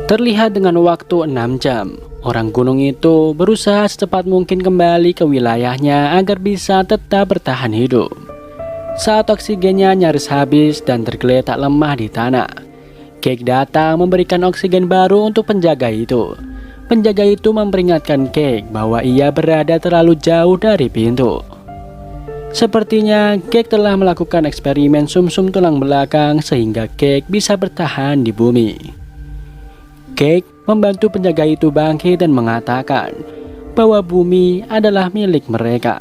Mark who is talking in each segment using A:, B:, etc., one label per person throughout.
A: Terlihat dengan waktu 6 jam, orang gunung itu berusaha secepat mungkin kembali ke wilayahnya agar bisa tetap bertahan hidup. Saat oksigennya nyaris habis dan tergeletak lemah di tanah, Cake datang memberikan oksigen baru untuk penjaga itu. Penjaga itu memperingatkan Cake bahwa ia berada terlalu jauh dari pintu. Sepertinya Cake telah melakukan eksperimen sumsum tulang belakang sehingga Cake bisa bertahan di bumi. Cake membantu penjaga itu bangkit dan mengatakan bahwa bumi adalah milik mereka.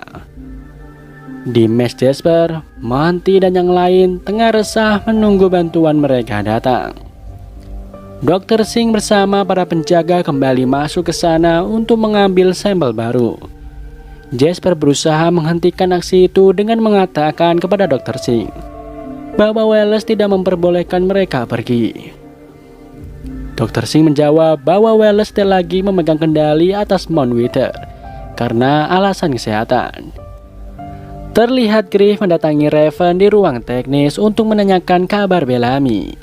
A: Di Mes Jasper, Monty dan yang lain tengah resah menunggu bantuan mereka datang. Dr. Singh bersama para penjaga kembali masuk ke sana untuk mengambil sampel baru. Jasper berusaha menghentikan aksi itu dengan mengatakan kepada Dr. Singh bahwa Wallace tidak memperbolehkan mereka pergi. Dr. Singh menjawab bahwa Wallace tidak lagi memegang kendali atas Mount Wither karena alasan kesehatan. Terlihat Griff mendatangi Raven di ruang teknis untuk menanyakan kabar Bellamy.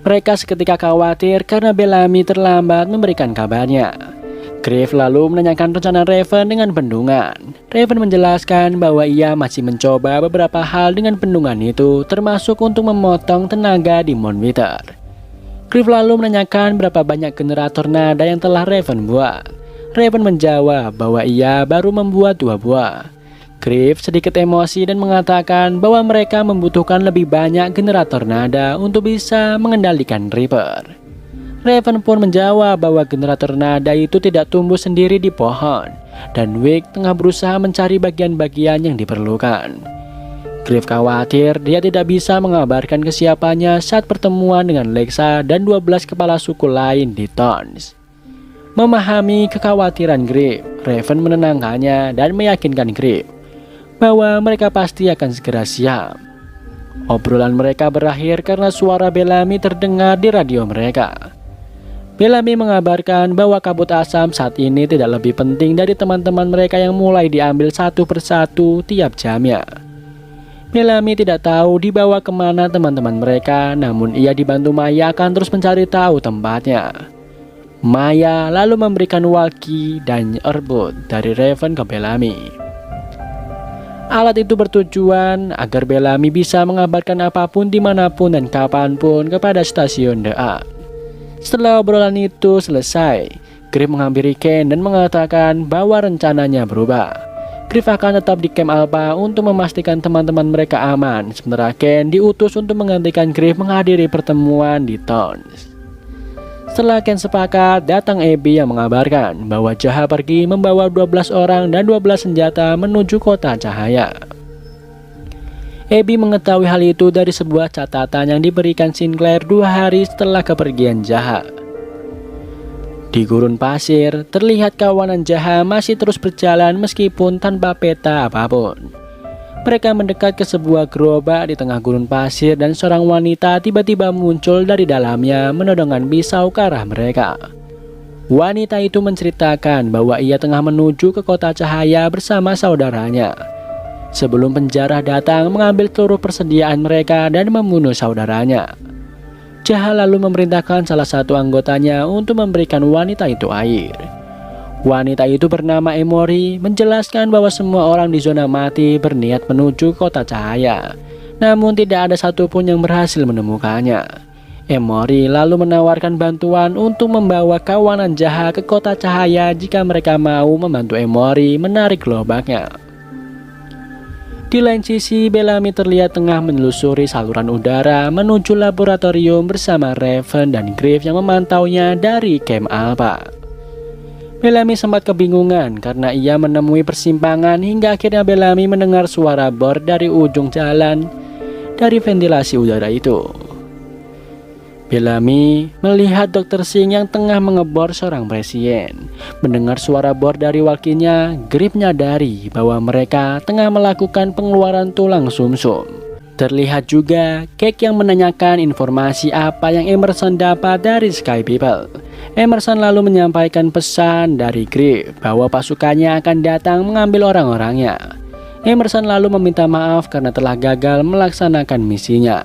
A: Mereka seketika khawatir karena Bellamy terlambat memberikan kabarnya. Griff lalu menanyakan rencana Raven dengan bendungan. Raven menjelaskan bahwa ia masih mencoba beberapa hal dengan bendungan itu, termasuk untuk memotong tenaga di Mount Wither. Griff lalu menanyakan berapa banyak generator nada yang telah Raven buat. Raven menjawab bahwa ia baru membuat 2 buah. Griff sedikit emosi dan mengatakan bahwa mereka membutuhkan lebih banyak generator nada untuk bisa mengendalikan Reaper. Raven pun menjawab bahwa generator nada itu tidak tumbuh sendiri di pohon, dan Wick tengah berusaha mencari bagian-bagian yang diperlukan. Griff khawatir dia tidak bisa mengabarkan kesiapannya saat pertemuan dengan Lexa dan 12 kepala suku lain di Tons. Memahami kekhawatiran Griff, Raven menenangkannya dan meyakinkan Griff bahwa mereka pasti akan segera siap. Obrolan mereka berakhir karena suara Bellamy terdengar di radio mereka. Bellamy mengabarkan bahwa kabut asam saat ini tidak lebih penting dari teman-teman mereka yang mulai diambil satu persatu tiap jamnya. Bellamy tidak tahu dibawa kemana teman-teman mereka, namun ia dibantu Maya akan terus mencari tahu tempatnya. Maya lalu memberikan walkie dan earbud dari Raven ke Bellamy. Alat itu bertujuan agar Bellamy bisa mengabarkan apapun dimanapun dan kapanpun kepada stasiun The Ark. Setelah obrolan itu selesai, Griff menghampiri Ken dan mengatakan bahwa rencananya berubah. Griff akan tetap di Camp Alpha untuk memastikan teman-teman mereka aman, sementara Ken diutus untuk menggantikan Griff menghadiri pertemuan di Tons. Setelah Ken sepakat, datang Abby yang mengabarkan bahwa Jaha pergi membawa 12 orang dan 12 senjata menuju kota cahaya. Abby mengetahui hal itu dari sebuah catatan yang diberikan Sinclair 2 hari setelah kepergian Jaha. Di gurun pasir, terlihat kawanan Jaha masih terus berjalan meskipun tanpa peta apapun. Mereka mendekat ke sebuah gerobak di tengah gurun pasir dan seorang wanita tiba-tiba muncul dari dalamnya menodongkan pisau ke arah mereka. Wanita itu menceritakan bahwa ia tengah menuju ke kota cahaya bersama saudaranya. Sebelum penjara datang mengambil seluruh persediaan mereka dan membunuh saudaranya. Jaha lalu memerintahkan salah satu anggotanya untuk memberikan wanita itu air. Wanita itu bernama Emory menjelaskan bahwa semua orang di zona mati berniat menuju kota cahaya, namun tidak ada satupun yang berhasil menemukannya. Emory lalu menawarkan bantuan untuk membawa kawanan Jaha ke kota cahaya jika mereka mau membantu Emory menarik gerobaknya. Di lain sisi, Bellamy terlihat tengah menelusuri saluran udara menuju laboratorium bersama Raven dan Griff yang memantaunya dari Camp Alpha. Bellamy sempat kebingungan karena ia menemui persimpangan hingga akhirnya Bellamy mendengar suara bor dari ujung jalan dari ventilasi udara itu. Bellamy melihat Dr. Singh yang tengah mengebor seorang pasien. Mendengar suara bor dari walkinya, Griff menyadari bahwa mereka tengah melakukan pengeluaran tulang sumsum. Terlihat juga Cake yang menanyakan informasi apa yang Emerson dapat dari Sky People. Emerson lalu menyampaikan pesan dari Griff bahwa pasukannya akan datang mengambil orang-orangnya. Emerson lalu meminta maaf karena telah gagal melaksanakan misinya.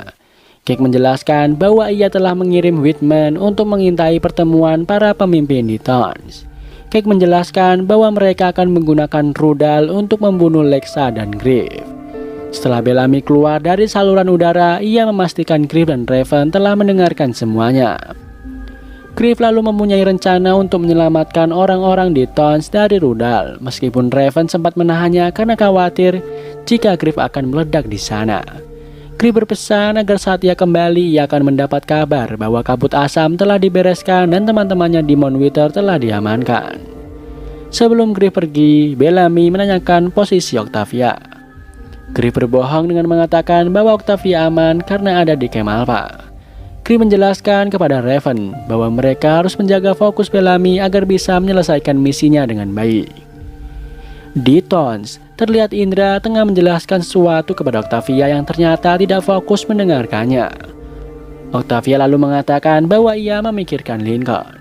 A: Cake menjelaskan bahwa ia telah mengirim Whitman untuk mengintai pertemuan para pemimpin di Thorns. Cake menjelaskan bahwa mereka akan menggunakan rudal untuk membunuh Lexa dan Griff. Setelah Bellamy keluar dari saluran udara, ia memastikan Griff dan Raven telah mendengarkan semuanya. Griff lalu mempunyai rencana untuk menyelamatkan orang-orang di Thorns dari rudal, meskipun Raven sempat menahannya karena khawatir jika Griff akan meledak di sana. Griff berpesan agar saat ia kembali, ia akan mendapat kabar bahwa kabut asam telah dibereskan dan teman-temannya di Mount Wither telah diamankan. Sebelum Griff pergi, Bellamy menanyakan posisi Octavia. Griff berbohong dengan mengatakan bahwa Octavia aman karena ada di Camp Alpha. Griff menjelaskan kepada Raven bahwa mereka harus menjaga fokus Bellamy agar bisa menyelesaikan misinya dengan baik. Di Thorns, terlihat Indra tengah menjelaskan sesuatu kepada Octavia yang ternyata tidak fokus mendengarkannya. Octavia lalu mengatakan bahwa ia memikirkan Lincoln.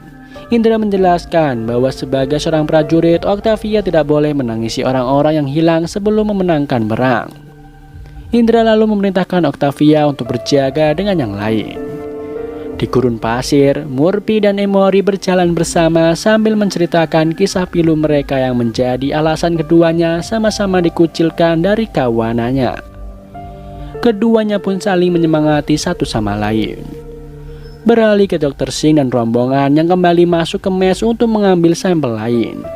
A: Indra menjelaskan bahwa sebagai seorang prajurit, Octavia tidak boleh menangisi orang-orang yang hilang sebelum memenangkan perang. Indra lalu memerintahkan Octavia untuk berjaga dengan yang lain. Di gurun pasir, Murphy dan Emory berjalan bersama sambil menceritakan kisah pilu mereka yang menjadi alasan keduanya sama-sama dikucilkan dari kawanannya. Keduanya pun saling menyemangati satu sama lain. Beralih ke Dr. Singh dan rombongan yang kembali masuk ke mes untuk mengambil sampel lain.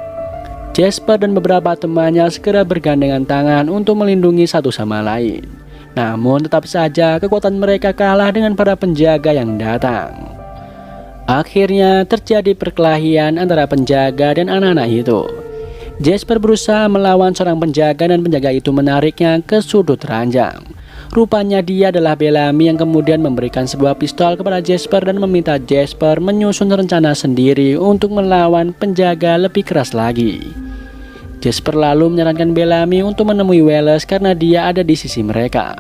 A: Jasper dan beberapa temannya segera bergandengan tangan untuk melindungi satu sama lain. Namun tetap saja kekuatan mereka kalah dengan para penjaga yang datang. Akhirnya terjadi perkelahian antara penjaga dan anak-anak itu. Jasper berusaha melawan seorang penjaga dan penjaga itu menariknya ke sudut ranjang. Rupanya dia adalah Bellamy yang kemudian memberikan sebuah pistol kepada Jasper dan meminta Jasper menyusun rencana sendiri untuk melawan penjaga lebih keras lagi. Jasper lalu menyarankan Bellamy untuk menemui Wallace karena dia ada di sisi mereka.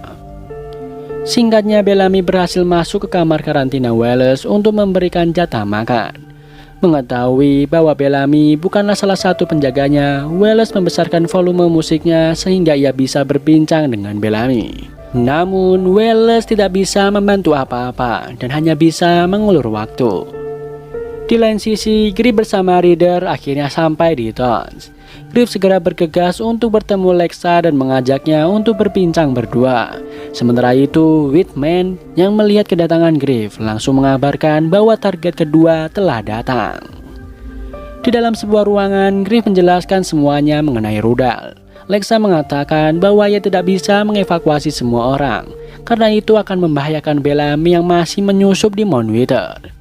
A: Singkatnya, Bellamy berhasil masuk ke kamar karantina Wallace untuk memberikan jatah makan. Mengetahui bahwa Bellamy bukanlah salah satu penjaganya, Wallace membesarkan volume musiknya sehingga ia bisa berbincang dengan Bellamy. Namun, Wallace tidak bisa membantu apa-apa dan hanya bisa mengulur waktu. Di lain sisi, Griff bersama Reader akhirnya sampai di Thorns. Griff segera bergegas untuk bertemu Lexa dan mengajaknya untuk berbincang berdua. Sementara itu, Whitman yang melihat kedatangan Griff langsung mengabarkan bahwa target kedua telah datang. Di dalam sebuah ruangan, Griff menjelaskan semuanya mengenai rudal. Lexa mengatakan bahwa ia tidak bisa mengevakuasi semua orang, karena itu akan membahayakan Bellamy yang masih menyusup di Mount Wither.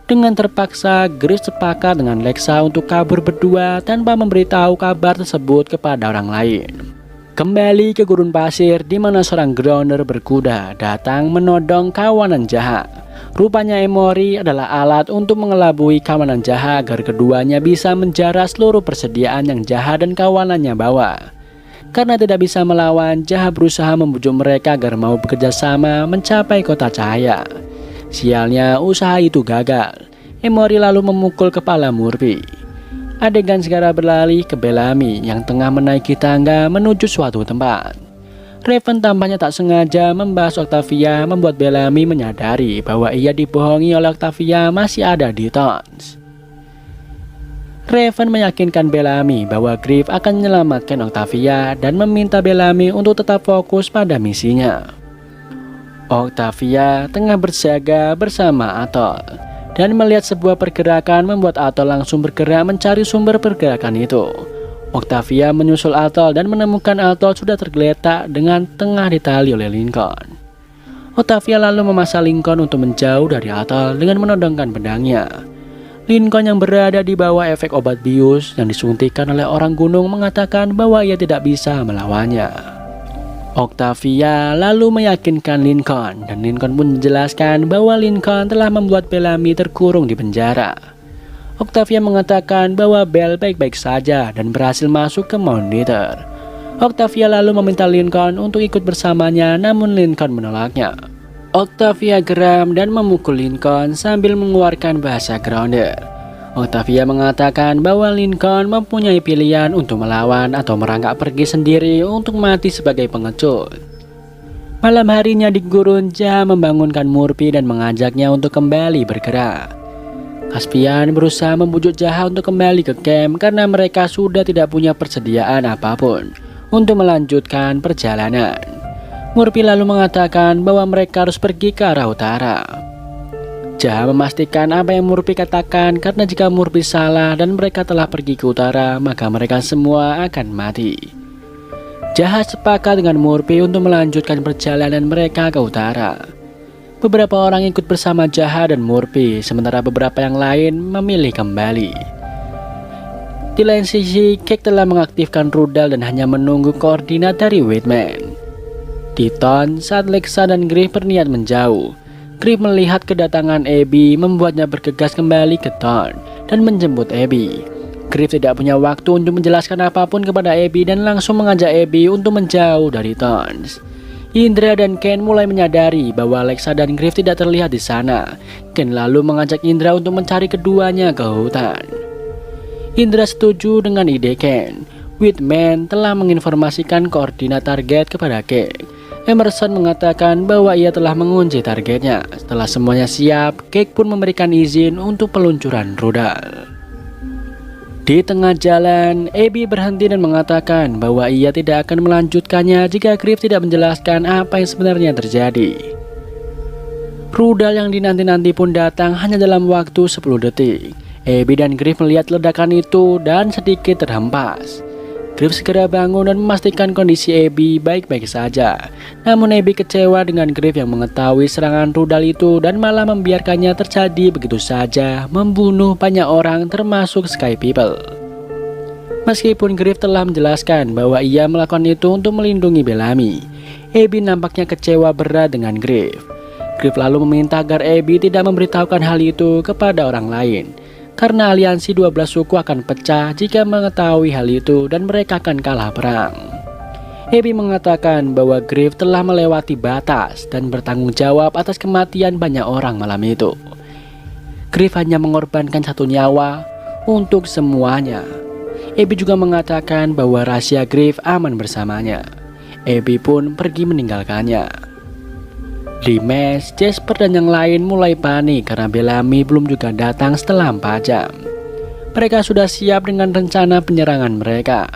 A: Dengan terpaksa, Griff sepakat dengan Lexa untuk kabur berdua tanpa memberitahu kabar tersebut kepada orang lain. Kembali ke gurun pasir di mana seorang grounder berkuda datang menodong kawanan jahat. Rupanya Emory adalah alat untuk mengelabui kawanan jahat agar keduanya bisa menjarah seluruh persediaan yang jahat dan kawanannya bawa. Karena tidak bisa melawan, jahat berusaha membujuk mereka agar mau bekerja sama mencapai kota cahaya. Sialnya, usaha itu gagal. Emory lalu memukul kepala Murphy. Adegan segera beralih ke Bellamy yang tengah menaiki tangga menuju suatu tempat. Raven tampaknya tak sengaja membahas Octavia, membuat Bellamy menyadari bahwa ia dibohongi oleh Octavia masih ada di Thorns. Raven meyakinkan Bellamy bahwa Griff akan menyelamatkan Octavia dan meminta Bellamy untuk tetap fokus pada misinya. Octavia tengah bersiaga bersama Atoll dan melihat sebuah pergerakan membuat Atoll langsung bergerak mencari sumber pergerakan itu. Octavia menyusul Atoll dan menemukan Atoll sudah tergeletak dengan tengah ditali oleh Lincoln. Octavia lalu memaksa Lincoln untuk menjauh dari Atoll dengan menodongkan pedangnya. Lincoln yang berada di bawah efek obat bius yang disuntikan oleh orang gunung mengatakan bahwa ia tidak bisa melawannya. Octavia lalu meyakinkan Lincoln dan Lincoln pun menjelaskan bahwa Lincoln telah membuat Bellamy terkurung di penjara. Octavia mengatakan bahwa Bell baik-baik saja dan berhasil masuk ke Mount Wither. Octavia lalu meminta Lincoln untuk ikut bersamanya, namun Lincoln menolaknya. Octavia geram dan memukul Lincoln sambil mengeluarkan bahasa grounder. Octavia mengatakan bahwa Lincoln mempunyai pilihan untuk melawan atau merangkak pergi sendiri untuk mati sebagai pengecut. Malam harinya Dik Gurun Jaha membangunkan Murphy dan mengajaknya untuk kembali bergerak. Caspian berusaha membujuk Jaha untuk kembali ke camp karena mereka sudah tidak punya persediaan apapun untuk melanjutkan perjalanan. Murphy lalu mengatakan bahwa mereka harus pergi ke arah utara. Jaha memastikan apa yang Murphy katakan karena jika Murphy salah dan mereka telah pergi ke utara, maka mereka semua akan mati. Jaha sepakat dengan Murphy untuk melanjutkan perjalanan mereka ke utara. Beberapa orang ikut bersama Jaha dan Murphy, sementara beberapa yang lain memilih kembali. Di lain sisi, Cake telah mengaktifkan rudal dan hanya menunggu koordinat dari Whitman. Di Thorn, saat Lexa dan Griff berniat menjauh, Griff melihat kedatangan Abby membuatnya bergegas kembali ke Thorn dan menjemput Abby. Griff tidak punya waktu untuk menjelaskan apapun kepada Abby dan langsung mengajak Abby untuk menjauh dari Thorn. Indra dan Ken mulai menyadari bahwa Lexa dan Griff tidak terlihat di sana. Ken lalu mengajak Indra untuk mencari keduanya ke hutan. Indra setuju dengan ide Ken. Whitman telah menginformasikan koordinat target kepada Cake. Emerson mengatakan bahwa ia telah mengunci targetnya. Setelah semuanya siap, Cake pun memberikan izin untuk peluncuran rudal. Di tengah jalan, Abby berhenti dan mengatakan bahwa ia tidak akan melanjutkannya jika Griff tidak menjelaskan apa yang sebenarnya terjadi. Rudal yang dinanti-nanti pun datang hanya dalam waktu 10 detik. Abby dan Griff melihat ledakan itu dan sedikit terhempas. Griff segera bangun dan memastikan kondisi Abby baik-baik saja. Namun Abby kecewa dengan Griff yang mengetahui serangan rudal itu dan malah membiarkannya terjadi begitu saja, membunuh banyak orang termasuk Sky People. Meskipun Griff telah menjelaskan bahwa ia melakukan itu untuk melindungi Bellamy, Abby nampaknya kecewa berat dengan Griff. Griff lalu meminta agar Abby tidak memberitahukan hal itu kepada orang lain, karena aliansi 12 suku akan pecah jika mengetahui hal itu dan mereka akan kalah perang. Abby mengatakan bahwa Griff telah melewati batas dan bertanggung jawab atas kematian banyak orang malam itu. Griff hanya mengorbankan satu nyawa untuk semuanya. Abby juga mengatakan bahwa rahasia Griff aman bersamanya. Abby pun pergi meninggalkannya. Di mes, Jasper dan yang lain mulai panik karena Bellamy belum juga datang setelah 4 jam. Mereka sudah siap dengan rencana penyerangan mereka.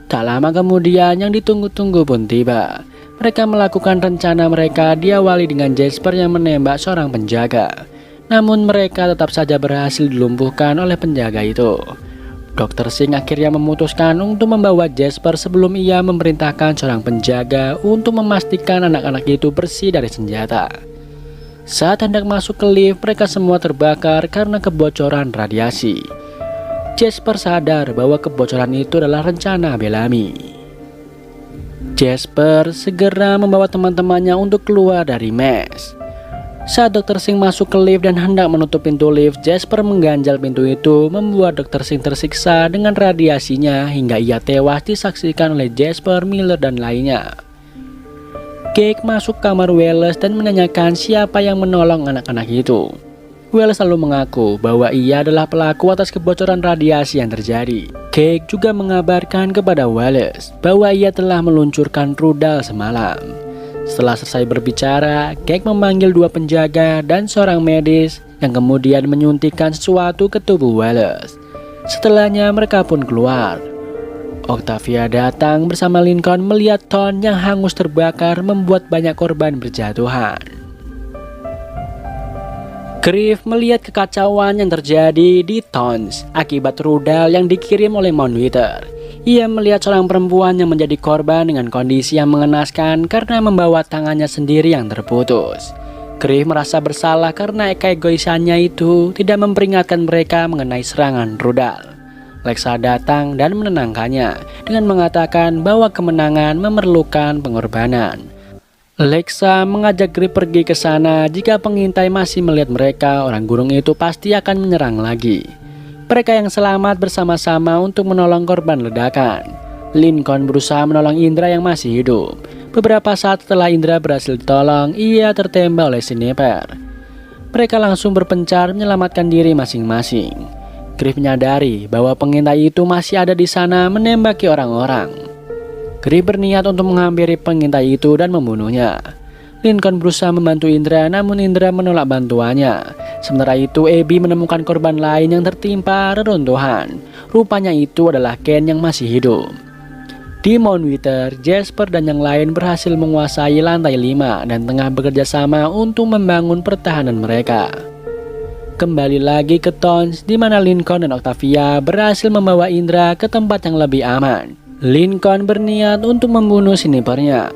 A: Tak lama kemudian yang ditunggu-tunggu pun tiba. Mereka melakukan rencana mereka diawali dengan Jasper yang menembak seorang penjaga. Namun mereka tetap saja berhasil dilumpuhkan oleh penjaga itu. Dr. Singh akhirnya memutuskan untuk membawa Jasper sebelum ia memerintahkan seorang penjaga untuk memastikan anak-anak itu bersih dari senjata. Saat hendak masuk ke lift, mereka semua terbakar karena kebocoran radiasi. Jasper sadar bahwa kebocoran itu adalah rencana Bellamy. Jasper segera membawa teman-temannya untuk keluar dari mes. Saat Dr. Singh masuk ke lift dan hendak menutup pintu lift, Jasper mengganjal pintu itu, membuat Dr. Singh tersiksa dengan radiasinya hingga ia tewas disaksikan oleh Jasper, Miller, dan lainnya. Cake masuk kamar Wallace dan menanyakan siapa yang menolong anak-anak itu. Wallace selalu mengaku bahwa ia adalah pelaku atas kebocoran radiasi yang terjadi. Cake juga mengabarkan kepada Wallace bahwa ia telah meluncurkan rudal semalam. Setelah selesai berbicara, Cake memanggil 2 penjaga dan seorang medis yang kemudian menyuntikkan sesuatu ke tubuh Wallace. Setelahnya mereka pun keluar. Octavia datang bersama Lincoln melihat Thorn yang hangus terbakar membuat banyak korban berjatuhan. Griff melihat kekacauan yang terjadi di Thorn akibat rudal yang dikirim oleh Mount Wither. Ia melihat seorang perempuan yang menjadi korban dengan kondisi yang mengenaskan karena membawa tangannya sendiri yang terputus. Griff merasa bersalah karena keegoisannya itu tidak memperingatkan mereka mengenai serangan rudal. Lexa datang dan menenangkannya dengan mengatakan bahwa kemenangan memerlukan pengorbanan. Lexa mengajak Griff pergi ke sana. Jika pengintai masih melihat mereka, orang gunung itu pasti akan menyerang lagi. Mereka yang selamat bersama-sama untuk menolong korban ledakan. Lincoln berusaha menolong Indra yang masih hidup. Beberapa saat setelah Indra berhasil ditolong, ia tertembak oleh sniper. Mereka langsung berpencar menyelamatkan diri masing-masing. Griff menyadari bahwa pengintai itu masih ada di sana menembaki orang-orang. Griff berniat untuk menghampiri pengintai itu dan membunuhnya. Lincoln berusaha membantu Indra, namun Indra menolak bantuannya. Sementara itu, Abby menemukan korban lain yang tertimpa reruntuhan. Rupanya itu adalah Ken yang masih hidup. Di Mount Wither, Jasper dan yang lain berhasil menguasai lantai 5 dan tengah bekerja sama untuk membangun pertahanan mereka. Kembali lagi ke Towns, di mana Lincoln dan Octavia berhasil membawa Indra ke tempat yang lebih aman. Lincoln berniat untuk membunuh snipernya.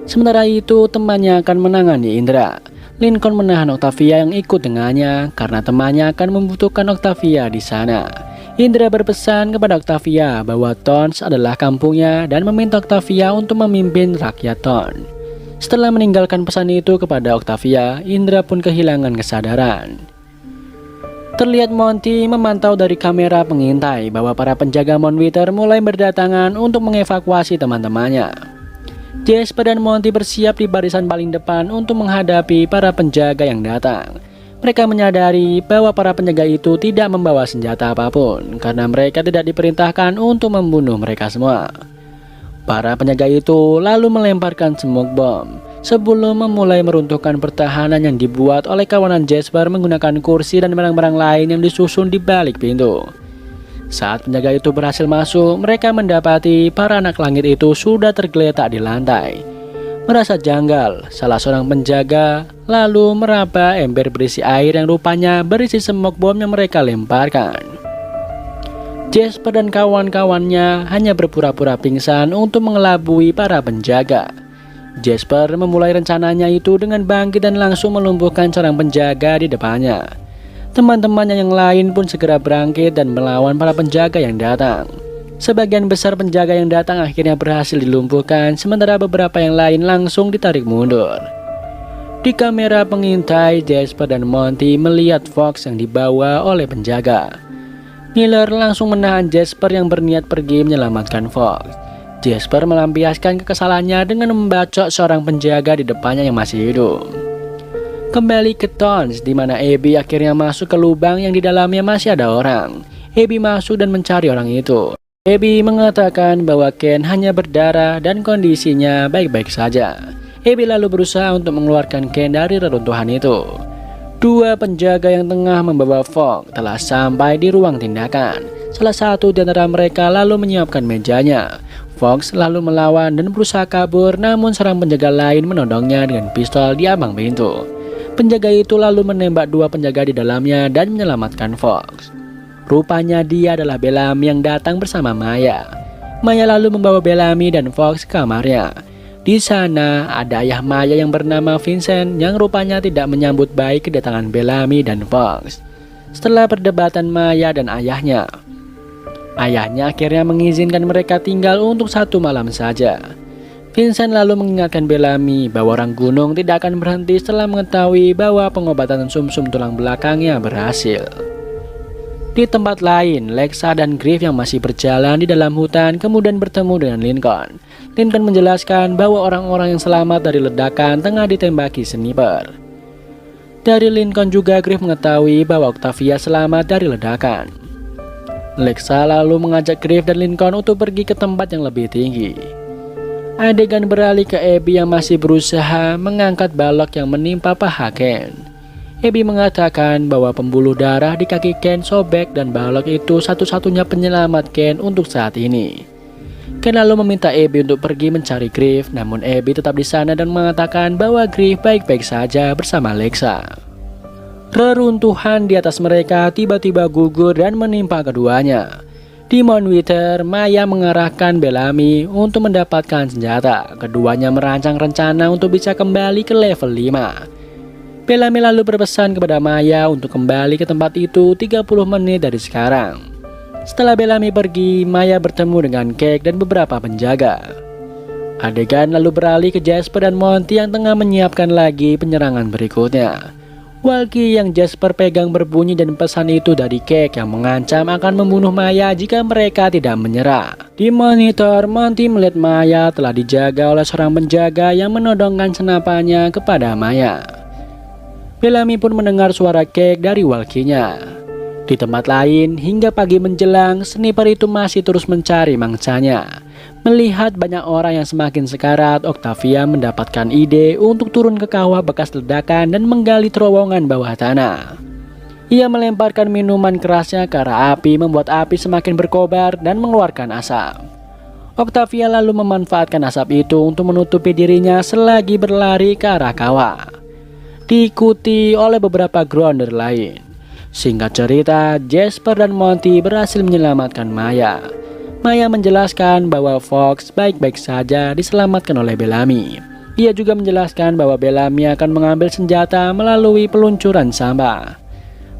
A: Sementara itu, temannya akan menangani Indra. Lincoln menahan Octavia yang ikut dengannya karena temannya akan membutuhkan Octavia di sana. Indra berpesan kepada Octavia bahwa Towns adalah kampungnya dan meminta Octavia untuk memimpin rakyat Towns. Setelah meninggalkan pesan itu kepada Octavia, Indra pun kehilangan kesadaran. Terlihat Monty memantau dari kamera pengintai bahwa para penjaga Mount Wither mulai berdatangan untuk mengevakuasi teman-temannya. Jasper dan Monty bersiap di barisan paling depan untuk menghadapi para penjaga yang datang. Mereka menyadari bahwa para penjaga itu tidak membawa senjata apapun karena mereka tidak diperintahkan untuk membunuh mereka semua. Para penjaga itu lalu melemparkan smoke bomb sebelum memulai meruntuhkan pertahanan yang dibuat oleh kawanan Jasper menggunakan kursi dan barang-barang lain yang disusun di balik pintu. Saat penjaga itu berhasil masuk, mereka mendapati para anak langit itu sudah tergeletak di lantai. Merasa janggal, salah seorang penjaga lalu meraba ember berisi air yang rupanya berisi smoke bomb yang mereka lemparkan. Jasper dan kawan-kawannya hanya berpura-pura pingsan untuk mengelabui para penjaga. Jasper memulai rencananya itu dengan bangkit dan langsung melumpuhkan seorang penjaga di depannya. Teman-temannya yang lain pun segera bangkit dan melawan para penjaga yang datang. Sebagian besar penjaga yang datang akhirnya berhasil dilumpuhkan, sementara beberapa yang lain langsung ditarik mundur. Di kamera pengintai, Jasper dan Monty melihat Fox yang dibawa oleh penjaga. Miller langsung menahan Jasper yang berniat pergi menyelamatkan Fox. Jasper melampiaskan kekesalannya dengan membacok seorang penjaga di depannya yang masih hidup. Kembali ke Towns, di mana Abby akhirnya masuk ke lubang yang di dalamnya masih ada orang. Abby masuk dan mencari orang itu. Abby mengatakan bahwa Ken hanya berdarah dan kondisinya baik-baik saja. Abby lalu berusaha untuk mengeluarkan Ken dari reruntuhan itu. Dua penjaga yang tengah membawa Fox telah sampai di ruang tindakan. Salah satu di antara mereka lalu menyiapkan mejanya. Fox lalu melawan dan berusaha kabur, namun seorang penjaga lain menodongnya dengan pistol di ambang pintu. Penjaga itu lalu menembak dua penjaga di dalamnya dan menyelamatkan Fox. Rupanya dia adalah Bellamy yang datang bersama Maya. Maya lalu membawa Bellamy dan Fox ke kamarnya. Di sana ada ayah Maya yang bernama Vincent yang rupanya tidak menyambut baik kedatangan Bellamy dan Fox. Setelah perdebatan Maya dan ayahnya akhirnya mengizinkan mereka tinggal untuk 1 malam saja. Vincent lalu mengingatkan Bellamy bahwa orang gunung tidak akan berhenti setelah mengetahui bahwa pengobatan sumsum tulang belakangnya berhasil. Di tempat lain, Lexa dan Griff yang masih berjalan di dalam hutan kemudian bertemu dengan Lincoln. Lincoln menjelaskan bahwa orang-orang yang selamat dari ledakan tengah ditembaki sniper. Dari Lincoln juga Griff mengetahui bahwa Octavia selamat dari ledakan. Lexa lalu mengajak Griff dan Lincoln untuk pergi ke tempat yang lebih tinggi. Adegan beralih ke Abby yang masih berusaha mengangkat balok yang menimpa paha Ken. Abby mengatakan bahwa pembuluh darah di kaki Ken sobek dan balok itu satu-satunya penyelamat Ken untuk saat ini. Ken lalu meminta Abby untuk pergi mencari Griff, namun Abby tetap di sana dan mengatakan bahwa Griff baik-baik saja bersama Lexa. Reruntuhan di atas mereka tiba-tiba gugur dan menimpa keduanya. Di Mount Wither, Maya mengarahkan Bellamy untuk mendapatkan senjata. Keduanya merancang rencana untuk bisa kembali ke level 5. Bellamy lalu berpesan kepada Maya untuk kembali ke tempat itu 30 menit dari sekarang. Setelah Bellamy pergi, Maya bertemu dengan Cake dan beberapa penjaga. Adegan lalu beralih ke Jasper dan Monty yang tengah menyiapkan lagi penyerangan berikutnya. Walkie yang Jasper pegang berbunyi dan pesan itu dari Cake yang mengancam akan membunuh Maya jika mereka tidak menyerah. Di monitor, Monty melihat Maya telah dijaga oleh seorang penjaga yang menodongkan senapannya kepada Maya. Bellamy pun mendengar suara Cake dari walkie-nya. Di tempat lain, hingga pagi menjelang, sniper itu masih terus mencari mangsanya. Melihat banyak orang yang semakin sekarat, Octavia mendapatkan ide untuk turun ke kawah bekas ledakan dan menggali terowongan bawah tanah. Ia melemparkan minuman kerasnya ke arah api, membuat api semakin berkobar dan mengeluarkan asap. Octavia lalu memanfaatkan asap itu untuk menutupi dirinya selagi berlari ke arah kawah, diikuti oleh beberapa grounder lain. Singkat cerita, Jasper dan Monty berhasil menyelamatkan Maya. Maya menjelaskan bahwa Fox baik-baik saja diselamatkan oleh Bellamy. Ia juga menjelaskan bahwa Bellamy akan mengambil senjata melalui peluncuran sampah.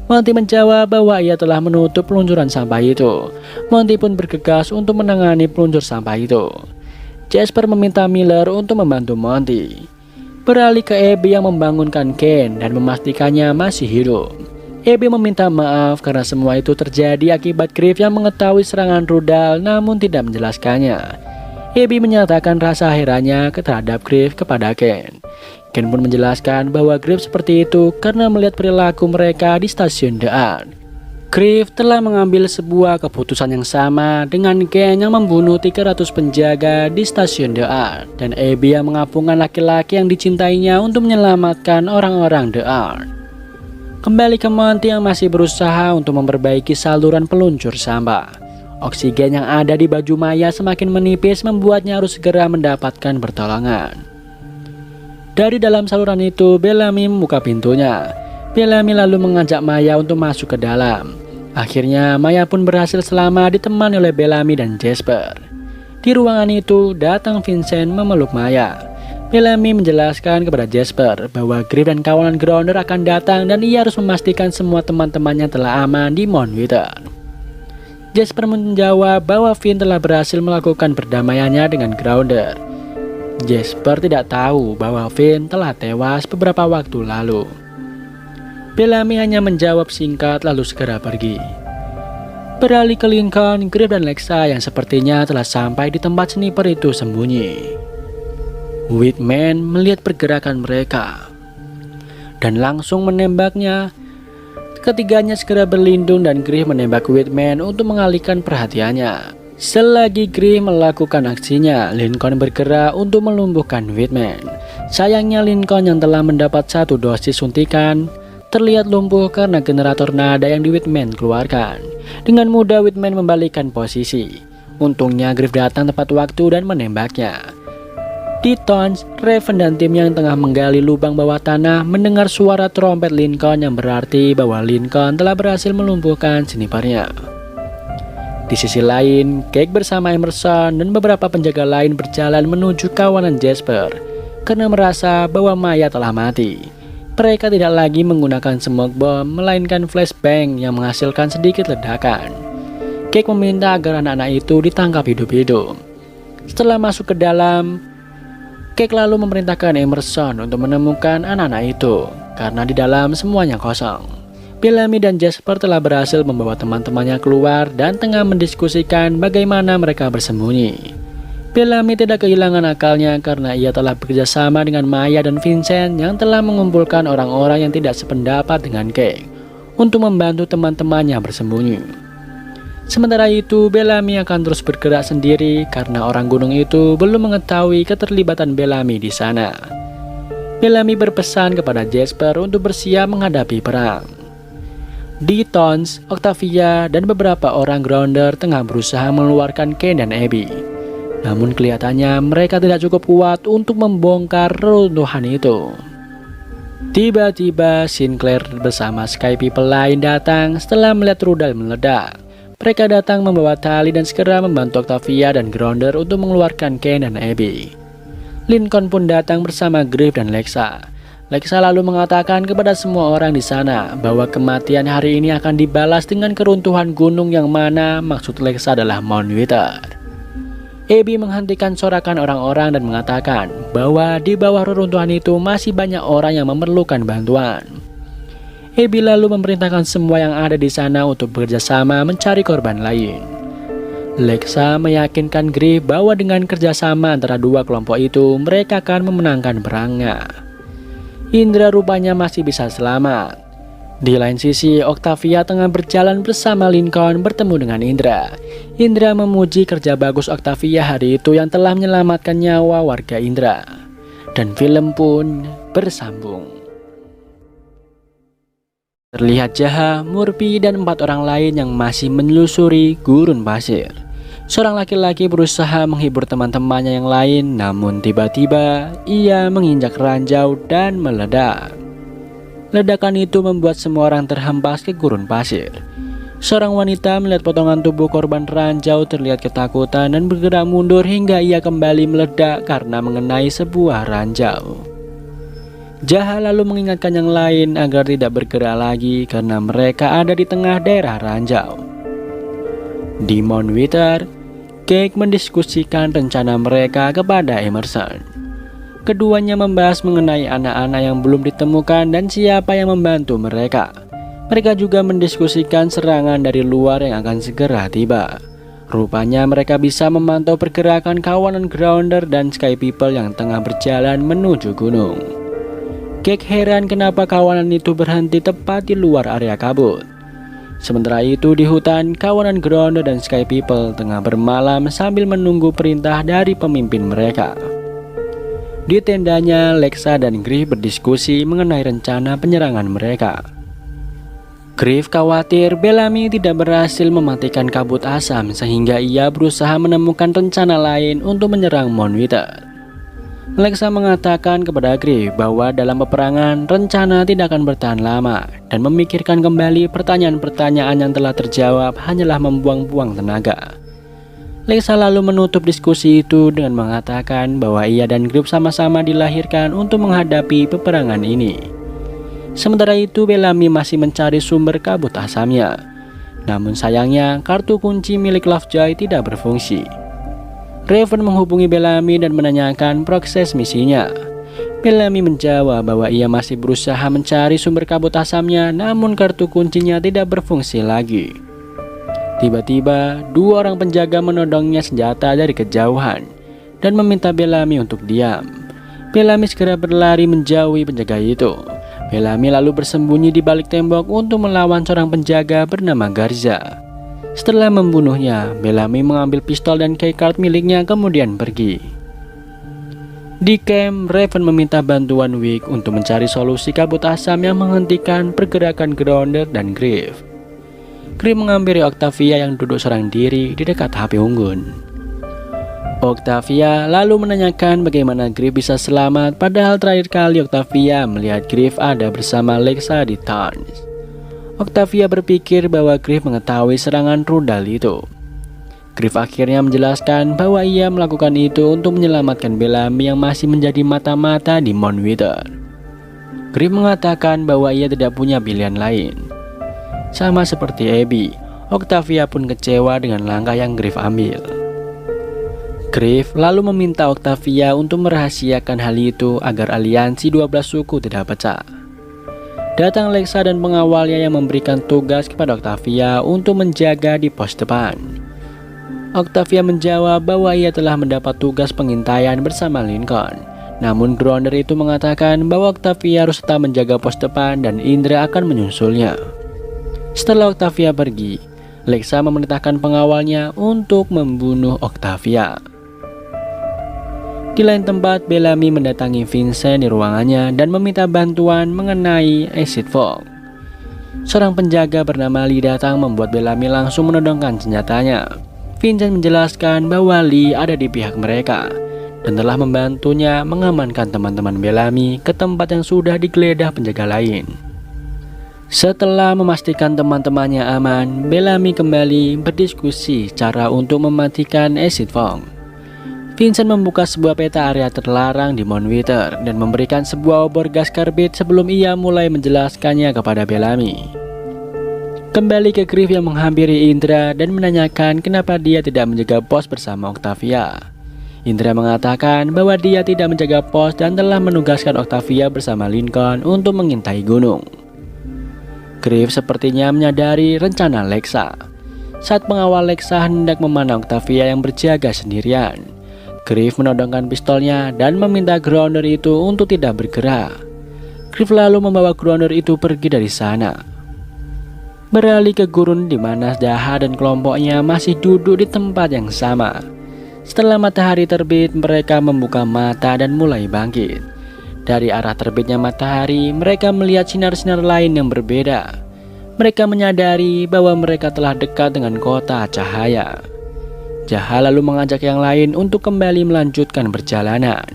A: Monty menjawab bahwa ia telah menutup peluncuran sampah itu. Monty pun bergegas untuk menangani peluncur sampah itu. Jasper meminta Miller untuk membantu Monty. Beralih ke Abby yang membangunkan Ken dan memastikannya masih hidup. Abby meminta maaf karena semua itu terjadi akibat Griff yang mengetahui serangan rudal namun tidak menjelaskannya. Abby menyatakan rasa herannya terhadap Griff kepada Ken. Ken pun menjelaskan bahwa Griff seperti itu karena melihat perilaku mereka di stasiun The Ark. Griff telah mengambil sebuah keputusan yang sama dengan Ken yang membunuh 300 penjaga di stasiun The Ark, dan Abby yang mengapungkan laki-laki yang dicintainya untuk menyelamatkan orang-orang The Ark. Kembali ke Monty yang masih berusaha untuk memperbaiki saluran peluncur sampah. Oksigen yang ada di baju Maya semakin menipis membuatnya harus segera mendapatkan pertolongan. Dari dalam saluran itu, Bellamy membuka pintunya. Bellamy lalu mengajak Maya untuk masuk ke dalam. Akhirnya Maya pun berhasil selamat ditemani oleh Bellamy dan Jasper. Di ruangan itu datang Vincent memeluk Maya. Bellamy menjelaskan kepada Jasper bahwa Griff dan kawanan grounder akan datang dan ia harus memastikan semua teman-temannya telah aman di Mount Wither. Jasper menjawab bahwa Finn telah berhasil melakukan perdamaiannya dengan grounder. Jasper tidak tahu bahwa Finn telah tewas beberapa waktu lalu. Bellamy hanya menjawab singkat lalu segera pergi. Beralih ke Lincoln, Griff dan Lexa yang sepertinya telah sampai di tempat sniper itu sembunyi. Whitman melihat pergerakan mereka dan langsung menembaknya. Ketiganya segera berlindung dan Griff menembak Whitman untuk mengalihkan perhatiannya. Selagi Griff melakukan aksinya, Lincoln bergerak untuk melumpuhkan Whitman. Sayangnya Lincoln yang telah mendapat 1 dosis suntikan terlihat lumpuh karena generator nada yang di Whitman keluarkan. Dengan mudah Whitman membalikkan posisi. Untungnya Griff datang tepat waktu dan menembaknya. Di Tons, Raven dan tim yang tengah menggali lubang bawah tanah mendengar suara trompet Lincoln yang berarti bahwa Lincoln telah berhasil melumpuhkan snipernya. Di sisi lain, Cake bersama Emerson dan beberapa penjaga lain berjalan menuju kawanan Jasper karena merasa bahwa Maya telah mati. Mereka tidak lagi menggunakan smoke bomb melainkan flashbang yang menghasilkan sedikit ledakan. Cake meminta agar anak-anak itu ditangkap hidup-hidup. Setelah masuk ke dalam, Cake lalu memerintahkan Emerson untuk menemukan anak-anak itu, karena di dalam semuanya kosong. Bellamy dan Jasper telah berhasil membawa teman-temannya keluar dan tengah mendiskusikan bagaimana mereka bersembunyi. Bellamy tidak kehilangan akalnya karena ia telah bekerja sama dengan Maya dan Vincent yang telah mengumpulkan orang-orang yang tidak sependapat dengan Cake untuk membantu teman-temannya bersembunyi. Sementara itu, Bellamy akan terus bergerak sendiri karena orang gunung itu belum mengetahui keterlibatan Bellamy di sana. Bellamy berpesan kepada Jasper untuk bersiap menghadapi perang. Di Tons, Octavia dan beberapa orang grounder tengah berusaha mengeluarkan Ken dan Abby. Namun kelihatannya mereka tidak cukup kuat untuk membongkar reruntuhan itu. Tiba-tiba Sinclair bersama Sky People lain datang setelah melihat rudal meledak. Mereka datang membawa tali dan segera membantu Octavia dan Grounder untuk mengeluarkan Ken dan Abby. Lincoln pun datang bersama Griff dan Lexa. Lexa lalu mengatakan kepada semua orang di sana bahwa kematian hari ini akan dibalas dengan keruntuhan gunung yang mana maksud Lexa adalah Mount Wither. Abby menghentikan sorakan orang-orang dan mengatakan bahwa di bawah reruntuhan itu masih banyak orang yang memerlukan bantuan. Abby lalu memerintahkan semua yang ada di sana untuk bekerja sama mencari korban lain. Lexa meyakinkan Griff bahwa dengan kerjasama antara dua kelompok itu mereka akan memenangkan perangnya. Indra rupanya masih bisa selamat. Di lain sisi, Octavia tengah berjalan bersama Lincoln bertemu dengan Indra. Indra memuji kerja bagus Octavia hari itu yang telah menyelamatkan nyawa warga Indra. Dan film pun bersambung. Terlihat Jaha, Murphy, dan 4 orang lain yang masih menelusuri gurun pasir. Seorang laki-laki berusaha menghibur teman-temannya yang lain, namun tiba-tiba ia menginjak ranjau dan meledak. Ledakan itu membuat semua orang terhempas ke gurun pasir. Seorang wanita melihat potongan tubuh korban ranjau terlihat ketakutan dan bergerak mundur hingga ia kembali meledak karena mengenai sebuah ranjau. Jaha lalu mengingatkan yang lain agar tidak bergerak lagi karena mereka ada di tengah daerah ranjau. Di Mount Wither, Cake mendiskusikan rencana mereka kepada Emerson. Keduanya membahas mengenai anak-anak yang belum ditemukan dan siapa yang membantu mereka. Mereka juga mendiskusikan serangan dari luar yang akan segera tiba. Rupanya mereka bisa memantau pergerakan kawanan Grounder dan Sky People yang tengah berjalan menuju gunung. Cake heran kenapa kawanan itu berhenti tepat di luar area kabut. Sementara itu di hutan, kawanan Grounder dan Sky People tengah bermalam sambil menunggu perintah dari pemimpin mereka. Di tendanya, Lexa dan Griff berdiskusi mengenai rencana penyerangan mereka. Griff khawatir Bellamy tidak berhasil mematikan kabut asam sehingga ia berusaha menemukan rencana lain untuk menyerang Mount Wither. Lexa mengatakan kepada Griff bahwa dalam peperangan rencana tidak akan bertahan lama dan memikirkan kembali pertanyaan-pertanyaan yang telah terjawab hanyalah membuang-buang tenaga. Lexa lalu menutup diskusi itu dengan mengatakan bahwa ia dan Griff sama-sama dilahirkan untuk menghadapi peperangan ini. Sementara itu Bellamy masih mencari sumber kabut asamnya. Namun sayangnya kartu kunci milik Lovejoy tidak berfungsi. Raven menghubungi Bellamy dan menanyakan proses misinya. Bellamy menjawab bahwa ia masih berusaha mencari sumber kabut asamnya, namun kartu kuncinya tidak berfungsi lagi. Tiba-tiba, 2 orang penjaga menodongnya senjata dari kejauhan dan meminta Bellamy untuk diam. Bellamy segera berlari menjauhi penjaga itu. Bellamy lalu bersembunyi di balik tembok untuk melawan seorang penjaga bernama Garza. Setelah membunuhnya, Bellamy mengambil pistol dan keycard miliknya kemudian pergi. Di camp, Raven meminta bantuan Wick untuk mencari solusi kabut asam yang menghentikan pergerakan Grounder dan Griff. Griff menghampiri Octavia yang duduk serang diri di dekat HP unggun. Octavia lalu menanyakan bagaimana Griff bisa selamat, padahal terakhir kali Octavia melihat Griff ada bersama Lexa di Tarns. Octavia berpikir bahwa Griff mengetahui serangan rudal itu. Griff akhirnya menjelaskan bahwa ia melakukan itu untuk menyelamatkan Bellamy yang masih menjadi mata-mata di Mount Wither. Griff mengatakan bahwa ia tidak punya pilihan lain. Sama seperti Abby, Octavia pun kecewa dengan langkah yang Griff ambil. Griff lalu meminta Octavia untuk merahasiakan hal itu agar aliansi 12 suku tidak pecah. Datang Lexa dan pengawalnya yang memberikan tugas kepada Octavia untuk menjaga di pos depan. Octavia menjawab bahwa ia telah mendapat tugas pengintaian bersama Lincoln. Namun Grounder itu mengatakan bahwa Octavia harus tetap menjaga pos depan dan Indra akan menyusulnya. Setelah Octavia pergi, Lexa memerintahkan pengawalnya untuk membunuh Octavia. Di lain tempat, Bellamy mendatangi Vincent di ruangannya dan meminta bantuan mengenai acid fog. Seorang penjaga bernama Lee datang membuat Bellamy langsung menodongkan senjatanya. Vincent menjelaskan bahwa Lee ada di pihak mereka dan telah membantunya mengamankan teman-teman Bellamy ke tempat yang sudah digeledah penjaga lain. Setelah memastikan teman-temannya aman, Bellamy kembali berdiskusi cara untuk mematikan acid fog. Vincent membuka sebuah peta area terlarang di Mount Wither dan memberikan sebuah obor gas karbit sebelum ia mulai menjelaskannya kepada Bellamy. Kembali ke Griff yang menghampiri Indra dan menanyakan kenapa dia tidak menjaga pos bersama Octavia. Indra mengatakan bahwa dia tidak menjaga pos dan telah menugaskan Octavia bersama Lincoln untuk mengintai gunung. Griff sepertinya menyadari rencana Lexa. Saat pengawal Lexa hendak memanah Octavia yang berjaga sendirian, Griff menodongkan pistolnya dan meminta Grounder itu untuk tidak bergerak. Griff lalu membawa Grounder itu pergi dari sana. beralih ke gurun di mana Jaha dan kelompoknya masih duduk di tempat yang sama. Setelah matahari terbit, mereka membuka mata dan mulai bangkit. Dari arah terbitnya matahari, mereka melihat sinar-sinar lain yang berbeda. Mereka menyadari bahwa mereka telah dekat dengan kota cahaya. Jaha lalu mengajak yang lain untuk kembali melanjutkan perjalanan.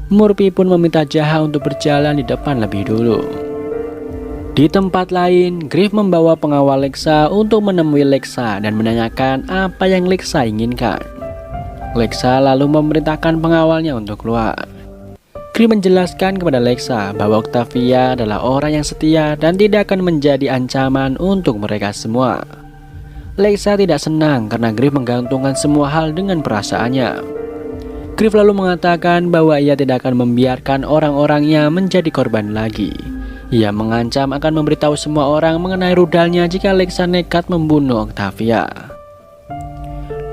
A: Murphy pun meminta Jaha untuk berjalan di depan lebih dulu. Di tempat lain, Griff membawa pengawal Lexa untuk menemui Lexa dan menanyakan apa yang Lexa inginkan. Lexa lalu memerintahkan pengawalnya untuk keluar. Griff menjelaskan kepada Lexa bahwa Octavia adalah orang yang setia dan tidak akan menjadi ancaman untuk mereka semua. Lexa tidak senang karena Griff menggantungkan semua hal dengan perasaannya. Griff lalu mengatakan bahwa ia tidak akan membiarkan orang-orangnya menjadi korban lagi. Ia mengancam akan memberitahu semua orang mengenai rudalnya jika Lexa nekat membunuh Octavia.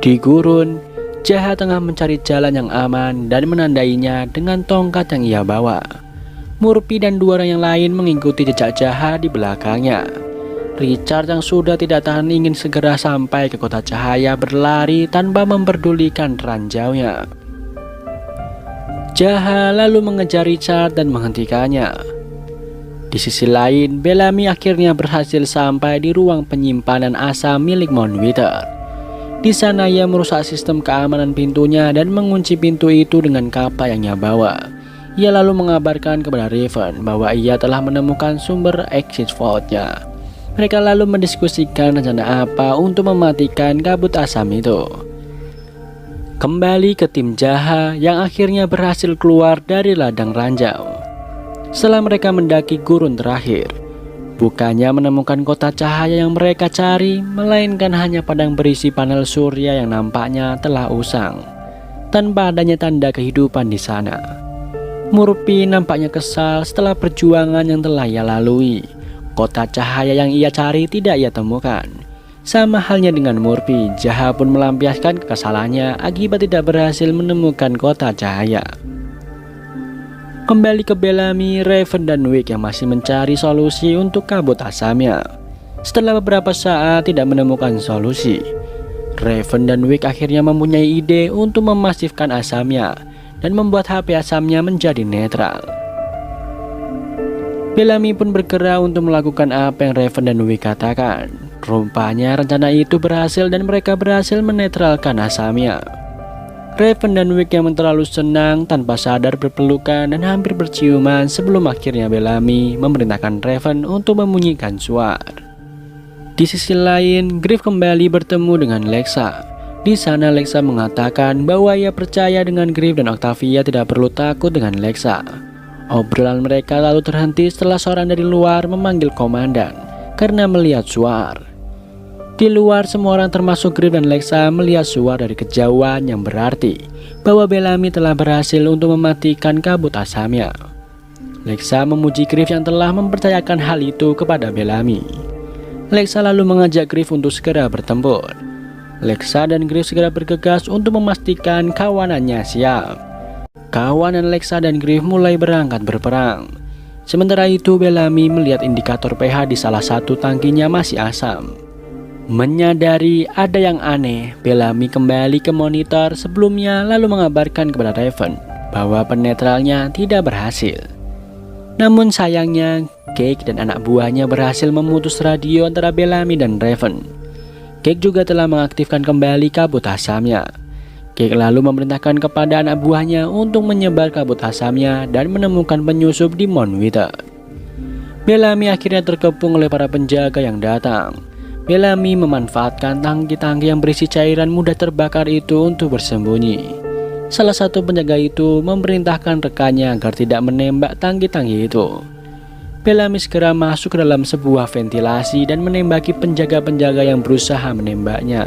A: Di gurun, Jaha tengah mencari jalan yang aman dan menandainya dengan tongkat yang ia bawa. Murphy dan dua orang yang lain mengikuti jejak Jaha di belakangnya. Richard yang sudah tidak tahan ingin segera sampai ke kota cahaya berlari tanpa memperdulikan ranjaunya. Jaha lalu mengejar Richard dan menghentikannya. Di sisi lain, Bellamy akhirnya berhasil sampai di ruang penyimpanan asam milik Mount Wither. Di sana ia merusak sistem keamanan pintunya dan mengunci pintu itu dengan kapal yang ia bawa. Ia lalu mengabarkan kepada Raven bahwa ia telah menemukan sumber exit valve-nya. Mereka lalu mendiskusikan rencana apa untuk mematikan kabut asam itu. Kembali ke tim Jaha yang akhirnya berhasil keluar dari ladang ranjau. Setelah mereka mendaki gurun terakhir, bukannya menemukan kota cahaya yang mereka cari, melainkan hanya padang berisi panel surya yang nampaknya telah usang, tanpa adanya tanda kehidupan di sana. Murphy nampaknya kesal setelah perjuangan yang telah ia lalui. Kota cahaya yang ia cari tidak ia temukan. Sama halnya dengan Murphy, Jaha pun melampiaskan kekesalannya akibat tidak berhasil menemukan kota cahaya. Kembali ke Bellamy, Raven dan Wick yang masih mencari solusi untuk kabut asamnya. Setelah beberapa saat tidak menemukan solusi, Raven dan Wick akhirnya mempunyai ide untuk memasifkan asamnya dan membuat HP asamnya menjadi netral. Bellamy pun bergerak untuk melakukan apa yang Raven dan Wick katakan. Rupanya rencana itu berhasil dan mereka berhasil menetralkan asamnya. Raven dan Wick yang terlalu senang tanpa sadar berpelukan dan hampir berciuman sebelum akhirnya Bellamy memerintahkan Raven untuk membunyikan suar. Di sisi lain, Griff kembali bertemu dengan Lexa. Di sana Lexa mengatakan bahwa ia percaya dengan Griff dan Octavia tidak perlu takut dengan Lexa. Obrolan mereka lalu terhenti setelah seorang dari luar memanggil komandan karena melihat suar. Di luar, semua orang termasuk Griff dan Lexa melihat suar dari kejauhan yang berarti bahwa Bellamy telah berhasil untuk mematikan kabut asamnya. Lexa memuji Griff yang telah mempercayakan hal itu kepada Bellamy. Lexa lalu mengajak Griff untuk segera bertempur. Lexa dan Griff segera bergegas untuk memastikan kawanannya siap. Kawanan Lexa dan Griff mulai berangkat berperang. Sementara itu Bellamy melihat indikator pH di salah satu tangkinya masih asam. Menyadari ada yang aneh, Bellamy kembali ke monitor sebelumnya lalu mengabarkan kepada Raven bahwa penetralnya tidak berhasil. Namun sayangnya, Cake dan anak buahnya berhasil memutus radio antara Bellamy dan Raven. Cake juga telah mengaktifkan kembali kabut asamnya. Cake lalu memerintahkan kepada anak buahnya untuk menyebar kabut asamnya dan menemukan penyusup di Mount Wither. Bellamy akhirnya terkepung oleh para penjaga yang datang. Bellamy memanfaatkan tangki-tangki yang berisi cairan mudah terbakar itu untuk bersembunyi. Salah satu penjaga itu memerintahkan rekannya agar tidak menembak tangki-tangki itu. Bellamy segera masuk ke dalam sebuah ventilasi dan menembaki penjaga-penjaga yang berusaha menembaknya.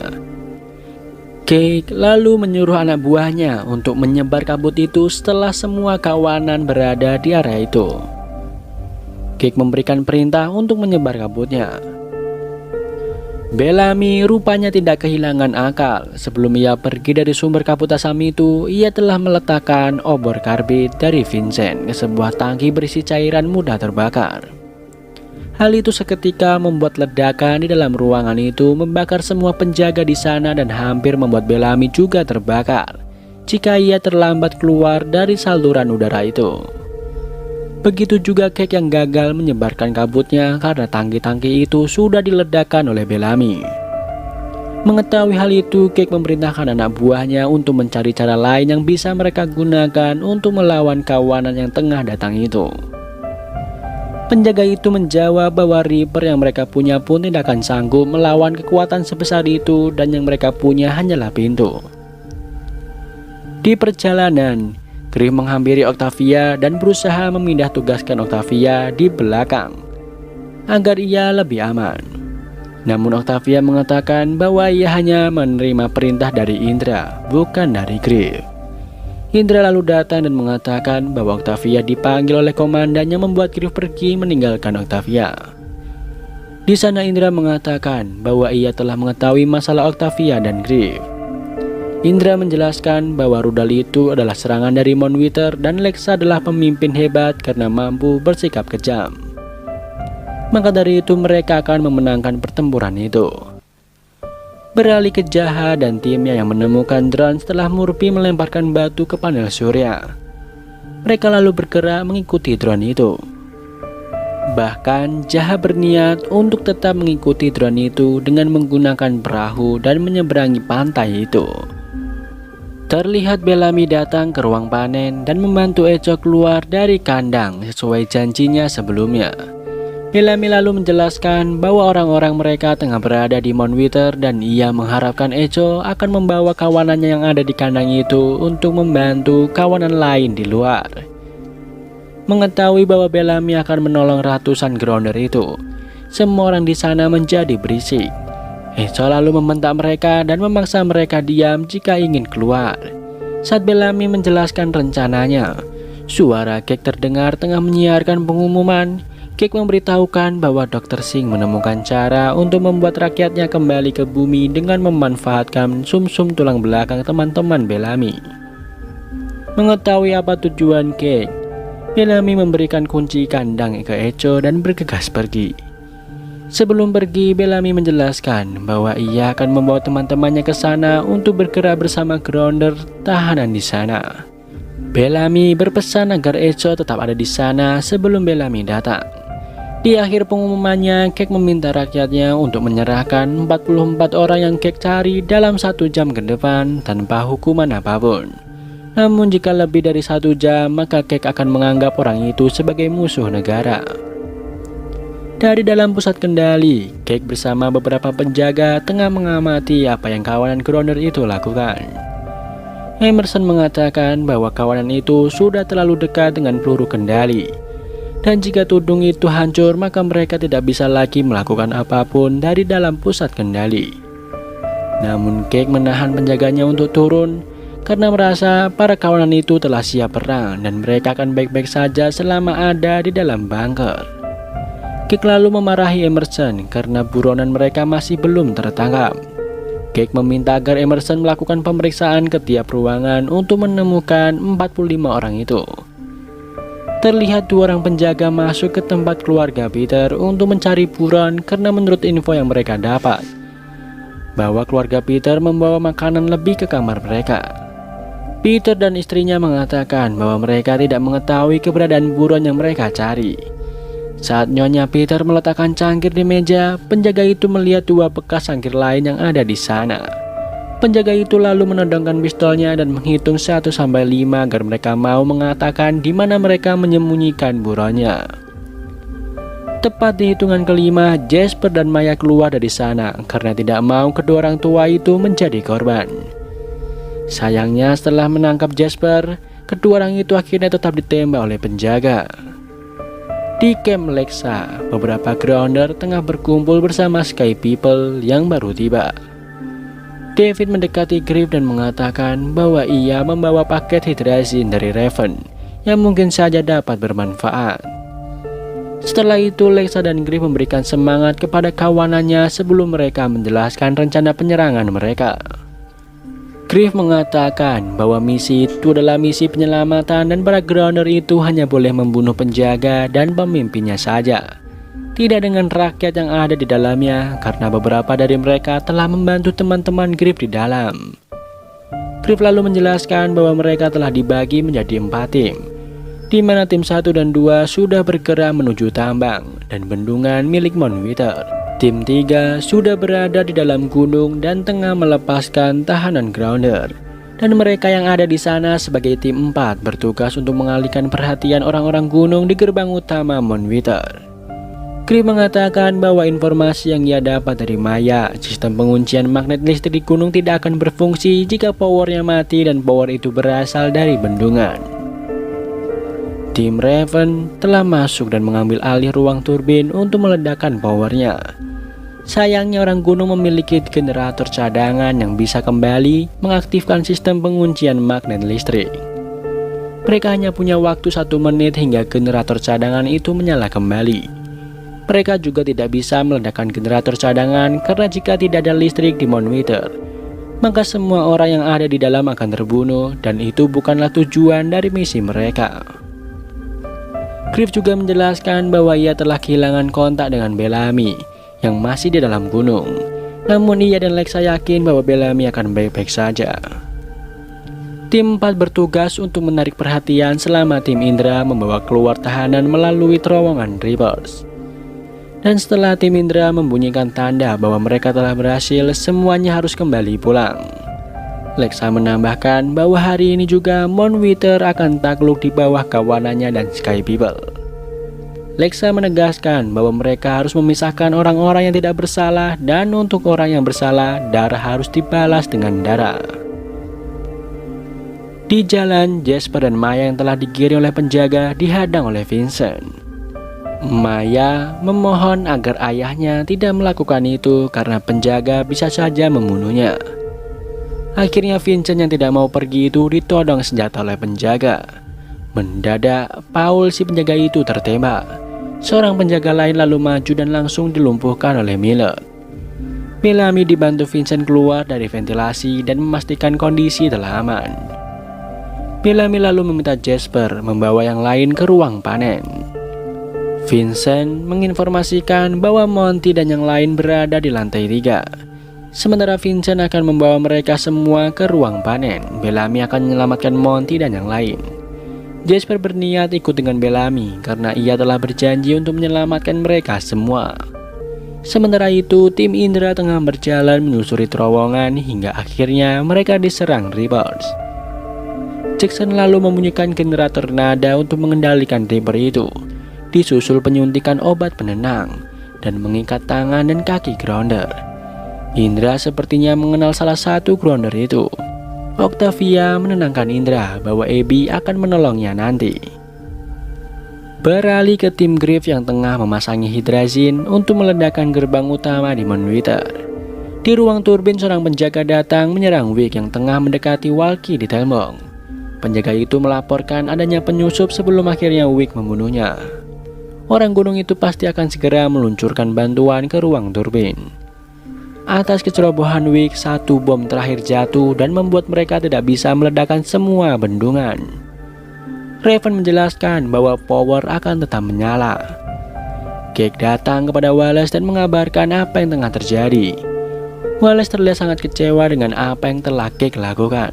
A: Cake lalu menyuruh anak buahnya untuk menyebar kabut itu setelah semua kawanan berada di area itu. Cake memberikan perintah untuk menyebar kabutnya. Bellamy rupanya tidak kehilangan akal. Sebelum ia pergi dari sumber kabut asam itu, ia telah meletakkan obor karbit dari Vincent ke sebuah tangki berisi cairan mudah terbakar. Hal itu seketika membuat ledakan di dalam ruangan itu membakar semua penjaga di sana dan hampir membuat Bellamy juga terbakar jika ia terlambat keluar dari saluran udara itu. Begitu juga Cake yang gagal menyebarkan kabutnya karena tangki-tangki itu sudah diledakkan oleh Bellamy. Mengetahui hal itu, Cake memerintahkan anak buahnya untuk mencari cara lain yang bisa mereka gunakan untuk melawan kawanan yang tengah datang itu. Penjaga itu menjawab bahwa Reaper yang mereka punya pun tidak akan sanggup melawan kekuatan sebesar itu dan yang mereka punya hanyalah pintu. Di perjalanan, Griff menghampiri Octavia dan berusaha memindah tugaskan Octavia di belakang agar ia lebih aman. Namun Octavia mengatakan bahwa ia hanya menerima perintah dari Indra, bukan dari Griff. Indra lalu datang dan mengatakan bahwa Octavia dipanggil oleh komandan yang membuat Griff pergi meninggalkan Octavia. Di sana Indra mengatakan bahwa ia telah mengetahui masalah Octavia dan Griff. Indra menjelaskan bahwa rudal itu adalah serangan dari Mon Wither dan Lexa adalah pemimpin hebat karena mampu bersikap kejam. Maka dari itu mereka akan memenangkan pertempuran itu. Beralih ke Jaha dan timnya yang menemukan drone setelah Murphy melemparkan batu ke panel surya. Mereka lalu bergerak mengikuti drone itu. Bahkan Jaha berniat untuk tetap mengikuti drone itu dengan menggunakan perahu dan menyeberangi pantai itu. Terlihat Bellamy datang ke ruang panen dan membantu Echo keluar dari kandang sesuai janjinya sebelumnya. Bellamy lalu menjelaskan bahwa orang-orang mereka tengah berada di Mon Wither dan ia mengharapkan Echo akan membawa kawanannya yang ada di kandang itu untuk membantu kawanan lain di luar. Mengetahui bahwa Bellamy akan menolong ratusan grounder itu, semua orang di sana menjadi berisik. Echo lalu membentak mereka dan memaksa mereka diam jika ingin keluar. Saat Bellamy menjelaskan rencananya, suara Cake terdengar tengah menyiarkan pengumuman. Cake memberitahukan bahwa Dr. Singh menemukan cara untuk membuat rakyatnya kembali ke bumi dengan memanfaatkan sumsum tulang belakang teman-teman Bellamy. Mengetahui apa tujuan Cake, Bellamy memberikan kunci kandang ke Echo dan bergegas pergi. Sebelum pergi, Bellamy menjelaskan bahwa ia akan membawa teman-temannya ke sana untuk bergerak bersama grounder tahanan di sana. Bellamy berpesan agar Echo tetap ada di sana sebelum Bellamy datang. Di akhir pengumumannya, Cake meminta rakyatnya untuk menyerahkan 44 orang yang Cake cari dalam 1 jam ke depan tanpa hukuman apapun. Namun jika lebih dari 1 jam, maka Cake akan menganggap orang itu sebagai musuh negara. Dari dalam pusat kendali, Cake bersama beberapa penjaga tengah mengamati apa yang kawanan grounder itu lakukan. Emerson mengatakan bahwa kawanan itu sudah terlalu dekat dengan peluru kendali. Dan jika tudung itu hancur, maka mereka tidak bisa lagi melakukan apapun dari dalam pusat kendali. Namun Cake menahan penjaganya untuk turun karena merasa para kawanan itu telah siap perang dan mereka akan baik-baik saja selama ada di dalam bunker. Cake lalu memarahi Emerson karena buronan mereka masih belum tertangkap. Cake meminta agar Emerson melakukan pemeriksaan ke tiap ruangan untuk menemukan 45 orang itu. Terlihat 2 orang penjaga masuk ke tempat keluarga Peter untuk mencari buron karena menurut info yang mereka dapat, bahwa keluarga Peter membawa makanan lebih ke kamar mereka. Peter dan istrinya mengatakan bahwa mereka tidak mengetahui keberadaan buron yang mereka cari. Saat Nyonya Peter meletakkan cangkir di meja, penjaga itu melihat 2 bekas cangkir lain yang ada di sana. Penjaga itu lalu menodongkan pistolnya dan menghitung 1 sampai 5 agar mereka mau mengatakan di mana mereka menyembunyikan buronnya. Tepat di hitungan kelima, Jasper dan Maya keluar dari sana karena tidak mau kedua orang tua itu menjadi korban. Sayangnya setelah menangkap Jasper, kedua orang itu akhirnya tetap ditembak oleh penjaga. Di camp Lexa, beberapa grounder tengah berkumpul bersama Sky People yang baru tiba. David mendekati Griff dan mengatakan bahwa ia membawa paket hydrazine dari Raven yang mungkin saja dapat bermanfaat. Setelah itu Lexa dan Griff memberikan semangat kepada kawanannya sebelum mereka menjelaskan rencana penyerangan mereka. Griff mengatakan bahwa misi itu adalah misi penyelamatan dan para grounder itu hanya boleh membunuh penjaga dan pemimpinnya saja. tidak dengan rakyat yang ada di dalamnya karena beberapa dari mereka telah membantu teman-teman Griff di dalam. Griff lalu menjelaskan bahwa mereka telah dibagi menjadi 4 tim, di mana tim 1 dan 2 sudah bergerak menuju tambang dan bendungan milik Moonwither. Tim 3 sudah berada di dalam gunung dan tengah melepaskan tahanan Grounder. Dan mereka yang ada di sana sebagai tim 4 bertugas untuk mengalihkan perhatian orang-orang gunung di gerbang utama Moonwither. Griff mengatakan bahwa informasi yang ia dapat dari Maya, sistem penguncian magnet listrik di gunung tidak akan berfungsi jika powernya mati dan power itu berasal dari bendungan. Tim Raven telah masuk dan mengambil alih ruang turbin untuk meledakkan powernya. Sayangnya orang gunung memiliki generator cadangan yang bisa kembali mengaktifkan sistem penguncian magnet listrik. Mereka hanya punya waktu 1 menit hingga generator cadangan itu menyala kembali. Mereka juga tidak bisa meledakkan generator cadangan karena jika tidak ada listrik di Moonwither, maka semua orang yang ada di dalam akan terbunuh dan itu bukanlah tujuan dari misi mereka. Griff juga menjelaskan bahwa ia telah kehilangan kontak dengan Bellamy yang masih di dalam gunung. Namun ia dan Lexa yakin bahwa Bellamy akan baik-baik saja. Tim 4 bertugas untuk menarik perhatian selama tim Indra membawa keluar tahanan melalui terowongan Reapers. Dan setelah tim Indra membunyikan tanda bahwa mereka telah berhasil, semuanya harus kembali pulang. Lexa menambahkan bahwa hari ini juga Moonwither akan takluk di bawah kawanannya dan Sky People. Lexa menegaskan bahwa mereka harus memisahkan orang-orang yang tidak bersalah dan untuk orang yang bersalah, darah harus dibalas dengan darah. Di jalan, Jasper dan Maya yang telah digiring oleh penjaga dihadang oleh Vincent. Maya memohon agar ayahnya tidak melakukan itu karena penjaga bisa saja membunuhnya. Akhirnya Vincent yang tidak mau pergi itu ditodong senjata oleh penjaga. Mendadak, Paul si penjaga itu tertembak. Seorang penjaga lain lalu maju dan langsung dilumpuhkan oleh Miller. Bellamy dibantu Vincent keluar dari ventilasi dan memastikan kondisi telah aman. Bellamy lalu meminta Jasper membawa yang lain ke ruang panen. Vincent menginformasikan bahwa Monty dan yang lain berada di lantai 3. Sementara Vincent akan membawa mereka semua ke ruang panen. Bellamy akan menyelamatkan Monty dan yang lain. Jasper berniat ikut dengan Bellamy karena ia telah berjanji untuk menyelamatkan mereka semua. Sementara itu, tim Indra tengah berjalan menyusuri terowongan hingga akhirnya mereka diserang Reapers. Jackson lalu membunyikan generator nada untuk mengendalikan Reaper itu, disusul penyuntikan obat penenang dan mengikat tangan dan kaki Grounder. Indra sepertinya mengenal salah satu Grounder itu. Octavia menenangkan Indra bahwa Abby akan menolongnya nanti. Beralih ke tim Griff yang tengah memasangi hidrazin untuk meledakkan gerbang utama di Moonwither. Di ruang turbin, seorang penjaga datang menyerang Wick yang tengah mendekati Walkie di Telmong. Penjaga itu melaporkan adanya penyusup sebelum akhirnya Wick membunuhnya. Orang gunung itu pasti akan segera meluncurkan bantuan ke ruang turbin. Atas kecerobohan Wick, 1 bom terakhir jatuh dan membuat mereka tidak bisa meledakkan semua bendungan. Raven menjelaskan bahwa power akan tetap menyala. Cake datang kepada Wallace dan mengabarkan apa yang tengah terjadi. Wallace terlihat sangat kecewa dengan apa yang telah Cake lakukan.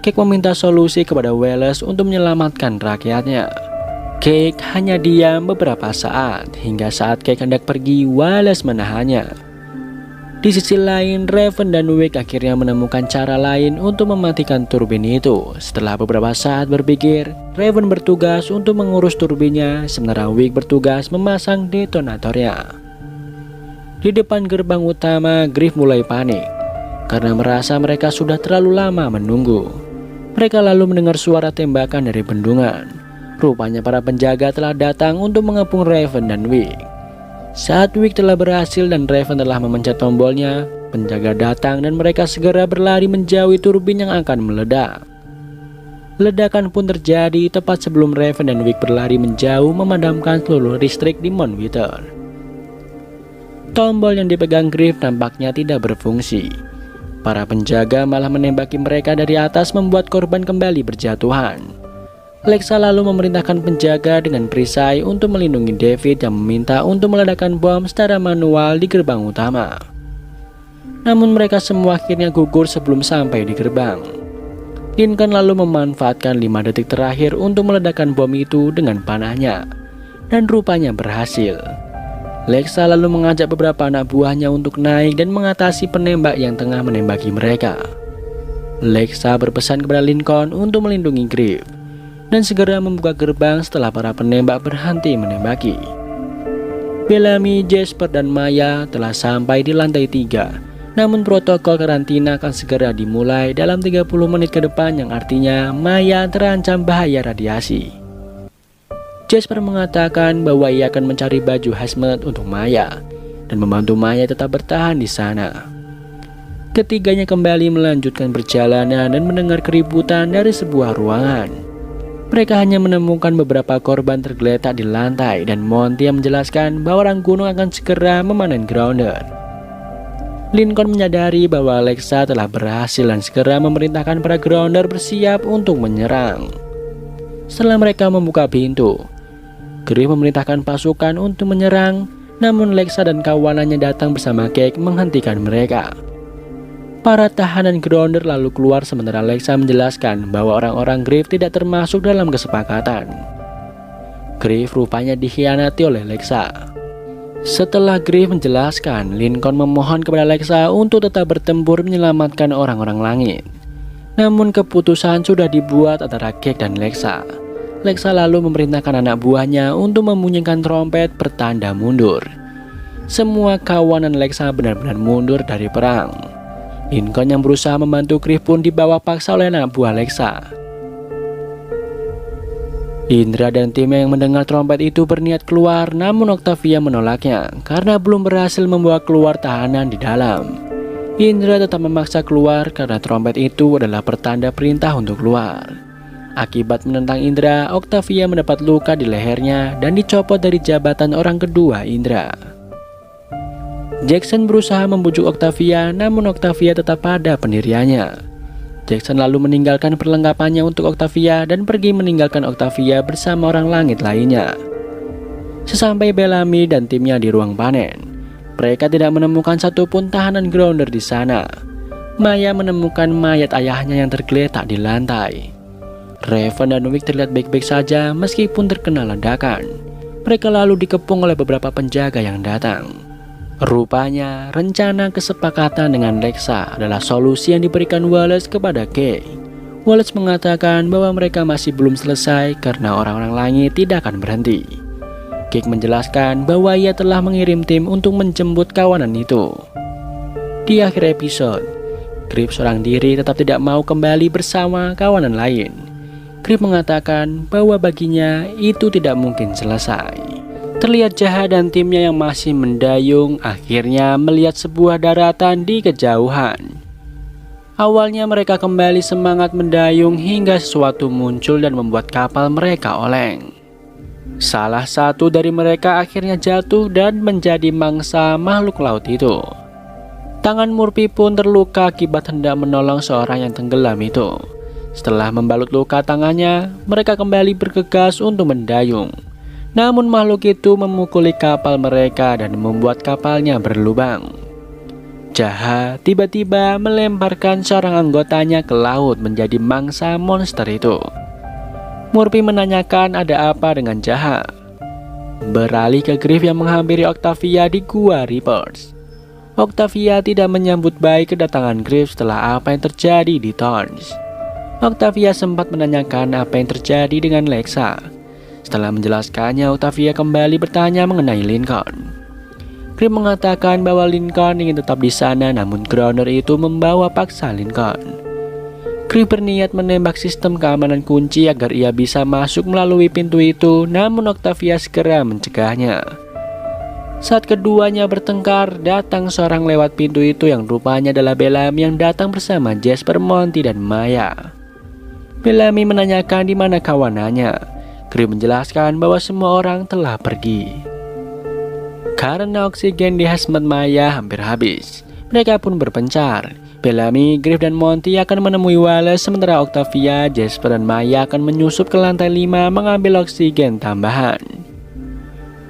A: Cake meminta solusi kepada Wallace untuk menyelamatkan rakyatnya. Cake hanya diam beberapa saat, hingga saat Cake hendak pergi, Wallace menahannya. Di sisi lain, Raven dan Wick akhirnya menemukan cara lain untuk mematikan turbin itu. Setelah beberapa saat berpikir, Raven bertugas untuk mengurus turbinnya, sementara Wick bertugas memasang detonatornya. Di depan gerbang utama, Griff mulai panik karena merasa mereka sudah terlalu lama menunggu. Mereka lalu mendengar suara tembakan dari bendungan. Rupanya para penjaga telah datang untuk mengepung Raven dan Wick. Saat Wick telah berhasil dan Raven telah memencet tombolnya, penjaga datang dan mereka segera berlari menjauhi turbin yang akan meledak. Ledakan pun terjadi tepat sebelum Raven dan Wick berlari menjauh memadamkan seluruh listrik di Moonwither. Tombol yang dipegang Griff nampaknya tidak berfungsi. Para penjaga malah menembaki mereka dari atas, membuat korban kembali berjatuhan. Lexa lalu memerintahkan penjaga dengan perisai untuk melindungi David yang meminta untuk meledakkan bom secara manual di gerbang utama. Namun mereka semua akhirnya gugur sebelum sampai di gerbang. Lincoln lalu memanfaatkan 5 detik terakhir untuk meledakkan bom itu dengan panahnya, dan rupanya berhasil. Lexa lalu mengajak beberapa anak buahnya untuk naik dan mengatasi penembak yang tengah menembaki mereka. Lexa berpesan kepada Lincoln untuk melindungi Griff dan segera membuka gerbang setelah para penembak berhenti menembaki. Bellamy, Jasper, dan Maya telah sampai di lantai 3, namun protokol karantina akan segera dimulai dalam 30 menit ke depan, yang artinya Maya terancam bahaya radiasi. Jasper mengatakan bahwa ia akan mencari baju hazmat untuk Maya dan membantu Maya tetap bertahan di sana. Ketiganya kembali melanjutkan perjalanan dan mendengar keributan dari sebuah ruangan. Mereka hanya menemukan beberapa korban tergeletak di lantai, dan Monty yang menjelaskan bahwa orang gunung akan segera memanen Grounder. Lincoln menyadari bahwa Lexa telah berhasil dan segera memerintahkan para Grounder bersiap untuk menyerang. Setelah mereka membuka pintu, Griff memerintahkan pasukan untuk menyerang, namun Lexa dan kawanannya datang bersama Cake menghentikan mereka. Para tahanan Grounder lalu keluar sementara Lexa menjelaskan bahwa orang-orang Griff tidak termasuk dalam kesepakatan. Griff rupanya dikhianati oleh Lexa. Setelah Griff menjelaskan, Lincoln memohon kepada Lexa untuk tetap bertempur menyelamatkan orang-orang langit. Namun keputusan sudah dibuat antara Cake dan Lexa. Lexa lalu memerintahkan anak buahnya untuk membunyikan trompet pertanda mundur. Semua kawanan Lexa benar-benar mundur dari perang. Lincoln yang berusaha membantu Griff pun dibawa paksa oleh anak buah Lexa. Indra dan timnya yang mendengar trompet itu berniat keluar, namun Octavia menolaknya karena belum berhasil membawa keluar tahanan di dalam. Indra tetap memaksa keluar karena trompet itu adalah pertanda perintah untuk keluar. Akibat menentang Indra, Octavia mendapat luka di lehernya dan dicopot dari jabatan orang kedua Indra. Jackson berusaha membujuk Octavia, namun Octavia tetap pada pendiriannya. Jackson lalu meninggalkan perlengkapannya untuk Octavia dan pergi meninggalkan Octavia bersama orang langit lainnya. Sesampai Bellamy dan timnya di ruang panen, mereka tidak menemukan satupun tahanan Grounder di sana. Maya menemukan mayat ayahnya yang tergeletak di lantai. Raven dan Wick terlihat baik-baik saja meskipun terkena ledakan. Mereka lalu dikepung oleh beberapa penjaga yang datang. Rupanya, rencana kesepakatan dengan Lexa adalah solusi yang diberikan Wallace kepada Kay. Wallace mengatakan bahwa mereka masih belum selesai karena orang-orang langit tidak akan berhenti. Kay menjelaskan bahwa ia telah mengirim tim untuk menjemput kawanan itu. Di akhir episode, Griff seorang diri tetap tidak mau kembali bersama kawanan lain. Griff mengatakan bahwa baginya itu tidak mungkin selesai. Terlihat Jaha dan timnya yang masih mendayung akhirnya melihat sebuah daratan di kejauhan. Awalnya mereka kembali semangat mendayung hingga sesuatu muncul dan membuat kapal mereka oleng. Salah satu dari mereka akhirnya jatuh dan menjadi mangsa makhluk laut itu. Tangan Murphy pun terluka akibat hendak menolong seorang yang tenggelam itu. Setelah membalut luka tangannya, mereka kembali bergegas untuk mendayung. Namun makhluk itu memukuli kapal mereka dan membuat kapalnya berlubang. Jaha tiba-tiba melemparkan seorang anggotanya ke laut menjadi mangsa monster itu. Murphy menanyakan ada apa dengan Jaha. Beralih ke Griff yang menghampiri Octavia di Gua Reapers. Octavia tidak menyambut baik kedatangan Griff setelah apa yang terjadi di Thorns. Octavia sempat menanyakan apa yang terjadi dengan Lexa. Setelah menjelaskannya, Octavia kembali bertanya mengenai Lincoln. Griff mengatakan bahwa Lincoln ingin tetap di sana, namun Grounder itu membawa paksa Lincoln. Griff berniat menembak sistem keamanan kunci agar ia bisa masuk melalui pintu itu, namun Octavia segera mencegahnya. Saat keduanya bertengkar, datang seorang lewat pintu itu yang rupanya adalah Bellamy yang datang bersama Jasper, Monty, dan Maya. Bellamy menanyakan di mana kawanannya. Griff menjelaskan bahwa semua orang telah pergi. Karena oksigen di hazmat Maya hampir habis, Mereka pun berpencar. Bellamy, Griff, dan Monty akan menemui Wallace, sementara Octavia, Jasper, dan Maya akan menyusup ke lantai 5 mengambil oksigen tambahan.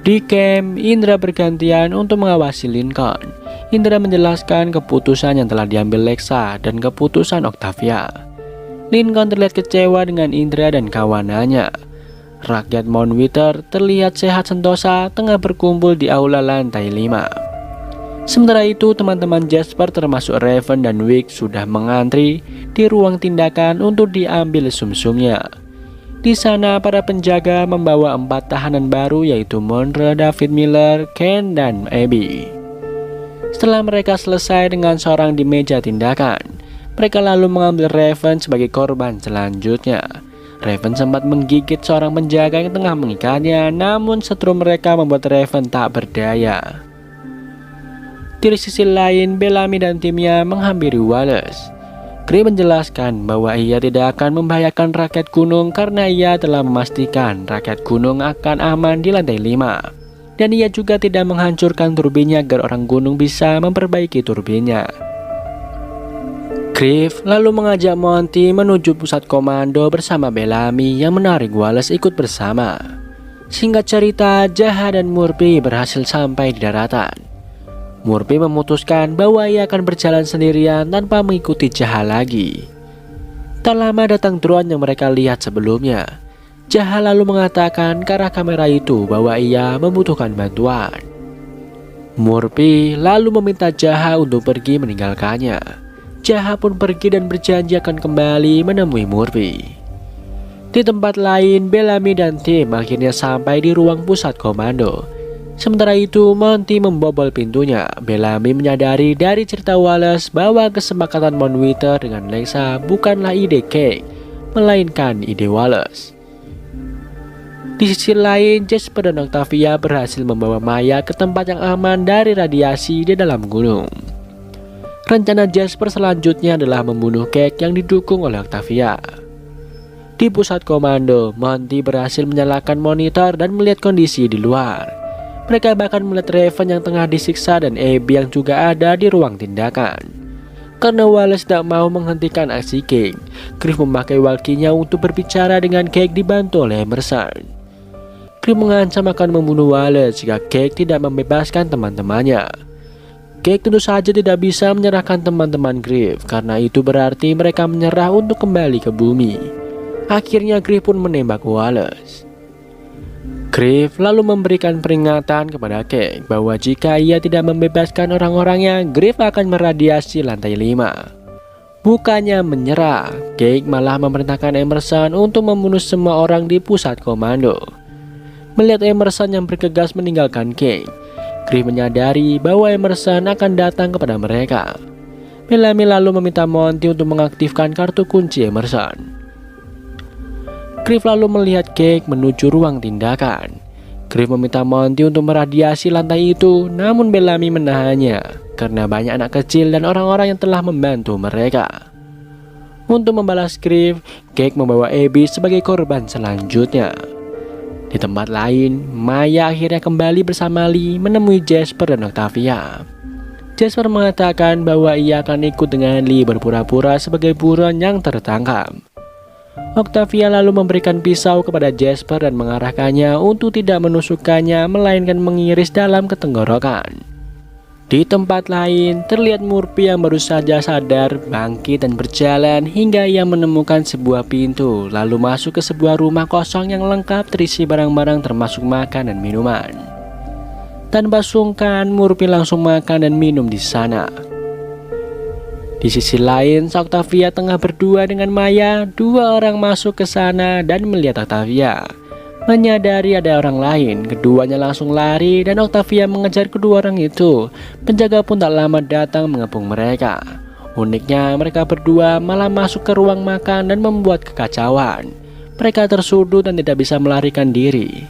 A: Di camp, Indra bergantian untuk mengawasi Lincoln. Indra menjelaskan keputusan yang telah diambil Lexa dan keputusan Octavia. Lincoln terlihat kecewa dengan Indra dan kawanannya. Rakyat Mount Wither terlihat sehat sentosa tengah berkumpul di aula lantai 5. Sementara itu, teman-teman Jasper termasuk Raven dan Wick sudah mengantri di ruang tindakan untuk diambil sumsumnya. Di sana, para penjaga membawa 4 tahanan baru, yaitu Monroe, David Miller, Ken, dan Abby. Setelah mereka selesai dengan seorang di meja tindakan, mereka lalu mengambil Raven sebagai korban selanjutnya. Raven sempat menggigit seorang penjaga yang tengah mengikatnya, namun setrum mereka membuat Raven tak berdaya. Di sisi lain, Bellamy dan timnya menghampiri Wallace. Griff menjelaskan bahwa ia tidak akan membahayakan rakyat gunung karena ia telah memastikan rakyat gunung akan aman di lantai 5. Dan ia juga tidak menghancurkan turbinnya agar orang gunung bisa memperbaiki turbinnya. Griff lalu mengajak Monty menuju pusat komando bersama Bellamy yang menarik Wallace ikut bersama. Singkat cerita, Jaha dan Murphy berhasil sampai di daratan. Murphy memutuskan bahwa ia akan berjalan sendirian tanpa mengikuti Jaha lagi. Tak lama datang drone yang mereka lihat sebelumnya. Jaha lalu mengatakan ke arah kamera itu bahwa ia membutuhkan bantuan. Murphy lalu meminta Jaha untuk pergi meninggalkannya. Jaha pun pergi dan berjanji akan kembali menemui Murphy. Di tempat lain, Bellamy dan tim akhirnya sampai di ruang pusat komando. Sementara itu, Monty membobol pintunya. Bellamy menyadari dari cerita Wallace bahwa kesepakatan Mount Wither dengan Lexa bukanlah ide Cake, melainkan ide Wallace. Di sisi lain, Jasper dan Octavia berhasil membawa Maya ke tempat yang aman dari radiasi di dalam gunung. Rencana Jasper selanjutnya adalah membunuh Cake yang didukung oleh Octavia. Di pusat komando, Monty berhasil menyalakan monitor dan melihat kondisi di luar. Mereka bahkan melihat Raven yang tengah disiksa dan Abby yang juga ada di ruang tindakan. Karena Wallace tidak mau menghentikan aksi King, Griff memakai walkie-nya untuk berbicara dengan Cake dibantu oleh Emerson. Griff mengancam akan membunuh Wallace jika Cake tidak membebaskan teman-temannya. Cake tentu saja tidak bisa menyerahkan teman-teman Griff, karena itu berarti mereka menyerah untuk kembali ke bumi. Akhirnya Griff pun menembak Wallace. Griff lalu memberikan peringatan kepada Cake bahwa jika ia tidak membebaskan orang-orangnya, Griff akan meradiasi lantai 5. Bukannya menyerah, Cake malah memerintahkan Emerson untuk membunuh semua orang di pusat komando. Melihat Emerson yang bergegas meninggalkan Cake, Griff menyadari bahwa Emerson akan datang kepada mereka. Bellamy lalu meminta Monty untuk mengaktifkan kartu kunci Emerson. Griff lalu melihat Cake menuju ruang tindakan. Griff meminta Monty untuk meradiasi lantai itu, namun Bellamy menahannya karena banyak anak kecil dan orang-orang yang telah membantu mereka. Untuk membalas Griff, Cake membawa Abby sebagai korban selanjutnya. Di tempat lain, Maya akhirnya kembali bersama Lee menemui Jasper dan Octavia. Jasper mengatakan bahwa ia akan ikut dengan Lee berpura-pura sebagai buron yang tertangkap. Octavia lalu memberikan pisau kepada Jasper dan mengarahkannya untuk tidak menusukkannya melainkan mengiris dalam ketenggorokan. Di tempat lain, terlihat Murphy yang baru saja sadar bangkit dan berjalan hingga ia menemukan sebuah pintu lalu masuk ke sebuah rumah kosong yang lengkap terisi barang-barang termasuk makan dan minuman. Tanpa sungkan, Murphy langsung makan dan minum di sana. Di sisi lain, Octavia tengah berdua dengan Maya. 2 orang masuk ke sana dan melihat Octavia. Menyadari ada orang lain, keduanya langsung lari dan Octavia mengejar kedua orang itu. Penjaga pun tak lama datang mengepung mereka. Uniknya, mereka berdua malah masuk ke ruang makan dan membuat kekacauan. Mereka tersudut dan tidak bisa melarikan diri.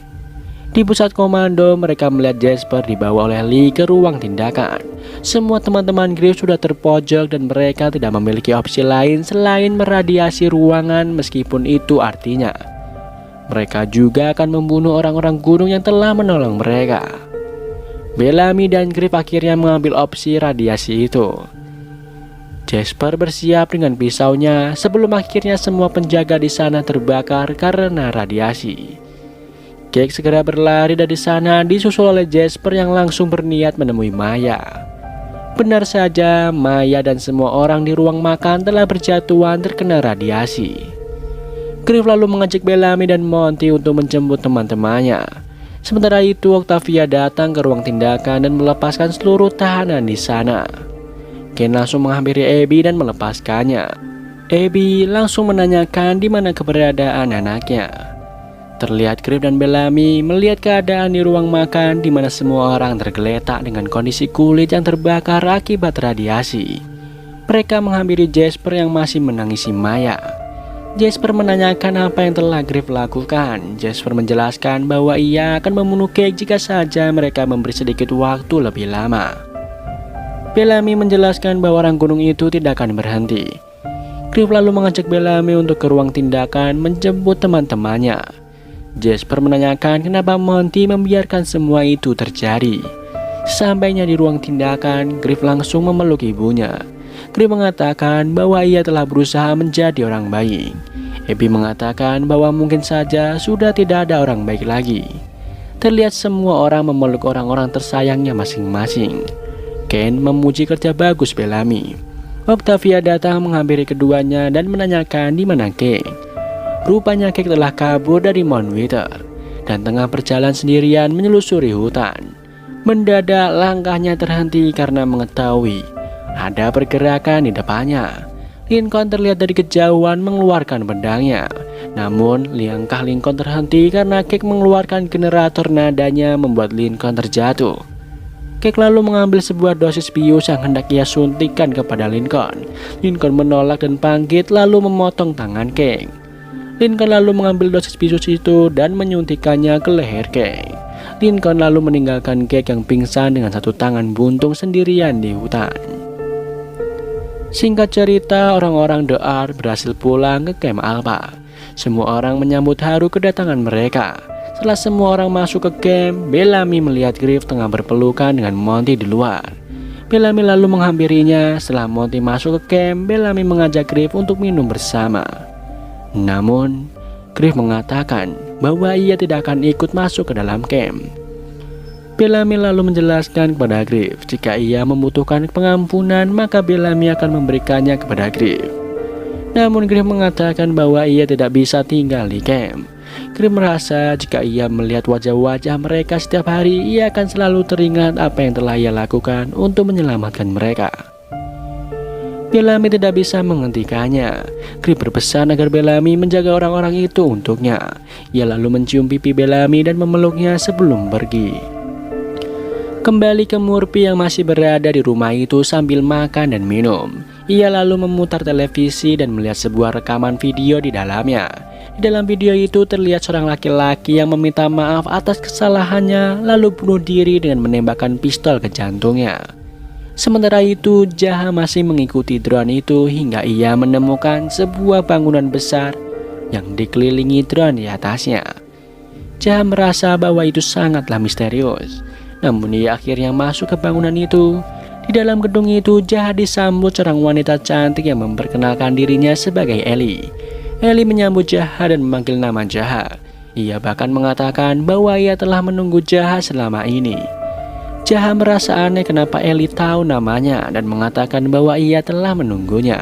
A: Di pusat komando, mereka melihat Jasper dibawa oleh Lee ke ruang tindakan. Semua teman-teman Griff sudah terpojok dan mereka tidak memiliki opsi lain selain meradiasi ruangan, meskipun itu artinya mereka juga akan membunuh orang-orang gunung yang telah menolong mereka. Bellamy dan Griff akhirnya mengambil opsi radiasi itu. Jasper bersiap dengan pisaunya sebelum akhirnya semua penjaga di sana terbakar karena radiasi. Cake segera berlari dari sana disusul oleh Jasper yang langsung berniat menemui Maya. Benar saja, Maya dan semua orang di ruang makan telah berjatuhan terkena radiasi. Griff lalu mengajak Bellamy dan Monty untuk menjemput teman-temannya. Sementara itu, Octavia datang ke ruang tindakan dan melepaskan seluruh tahanan di sana. Ken langsung menghampiri Abby dan melepaskannya. Abby langsung menanyakan di mana keberadaan anaknya. Terlihat Griff dan Bellamy melihat keadaan di ruang makan di mana semua orang tergeletak dengan kondisi kulit yang terbakar akibat radiasi. Mereka menghampiri Jasper yang masih menangisi Maya. Jasper menanyakan apa yang telah Griff lakukan. Jasper menjelaskan bahwa ia akan membunuh Cake jika saja mereka memberi sedikit waktu lebih lama. Bellamy menjelaskan bahwa orang gunung itu tidak akan berhenti. Griff lalu mengajak Bellamy untuk ke ruang tindakan menjemput teman-temannya. Jasper menanyakan kenapa Monty membiarkan semua itu terjadi. Sampainya di ruang tindakan, Griff langsung memeluk ibunya. Griff mengatakan bahwa ia telah berusaha menjadi orang baik. Abby mengatakan bahwa mungkin saja sudah tidak ada orang baik lagi. Terlihat semua orang memeluk orang-orang tersayangnya masing-masing. Ken memuji kerja bagus Bellamy. Octavia datang menghampiri keduanya dan menanyakan di mana Cake. Rupanya Cake telah kabur dari Mount Wither dan tengah berjalan sendirian menyelusuri hutan. Mendadak langkahnya terhenti karena mengetahui ada pergerakan di depannya. Lincoln terlihat dari kejauhan mengeluarkan pedangnya. Namun langkah Lincoln terhenti karena Cake mengeluarkan generator nadanya membuat Lincoln terjatuh. Cake lalu mengambil sebuah dosis bius yang hendak ia suntikkan kepada Lincoln. Lincoln menolak dan bangkit lalu memotong tangan Cake. Lincoln lalu mengambil dosis bius itu dan menyuntikkannya ke leher Cake. Lincoln lalu meninggalkan Cake yang pingsan dengan satu tangan buntung sendirian di hutan. Singkat cerita, orang-orang The Art berhasil pulang ke Camp Alpha. Semua orang menyambut haru kedatangan mereka. Setelah semua orang masuk ke camp, Bellamy melihat Griff tengah berpelukan dengan Monty di luar. Bellamy lalu menghampirinya. Setelah Monty masuk ke camp, Bellamy mengajak Griff untuk minum bersama. Namun, Griff mengatakan bahwa ia tidak akan ikut masuk ke dalam camp. Bellamy lalu menjelaskan kepada Griff jika ia membutuhkan pengampunan, maka Bellamy akan memberikannya kepada Griff. Namun Griff mengatakan bahwa ia tidak bisa tinggal di camp. Griff merasa jika ia melihat wajah-wajah mereka setiap hari, ia akan selalu teringat apa yang telah ia lakukan untuk menyelamatkan mereka. Bellamy tidak bisa menghentikannya. Griff berpesan agar Bellamy menjaga orang-orang itu untuknya. Ia lalu mencium pipi Bellamy dan memeluknya sebelum pergi. Kembali ke Murphy yang masih berada di rumah itu sambil makan dan minum. Ia lalu memutar televisi dan melihat sebuah rekaman video di dalamnya. Di dalam video itu terlihat seorang laki-laki yang meminta maaf atas kesalahannya lalu bunuh diri dengan menembakkan pistol ke jantungnya. Sementara itu, Jaha masih mengikuti drone itu hingga ia menemukan sebuah bangunan besar yang dikelilingi drone di atasnya. Jaha merasa bahwa itu sangatlah misterius. Namun ia akhirnya masuk ke bangunan itu. Di dalam gedung itu, Jaha disambut seorang wanita cantik yang memperkenalkan dirinya sebagai Ellie. Ellie menyambut Jaha dan memanggil nama Jaha. Ia bahkan mengatakan bahwa ia telah menunggu Jaha selama ini. Jaha merasa aneh kenapa Ellie tahu namanya dan mengatakan bahwa ia telah menunggunya.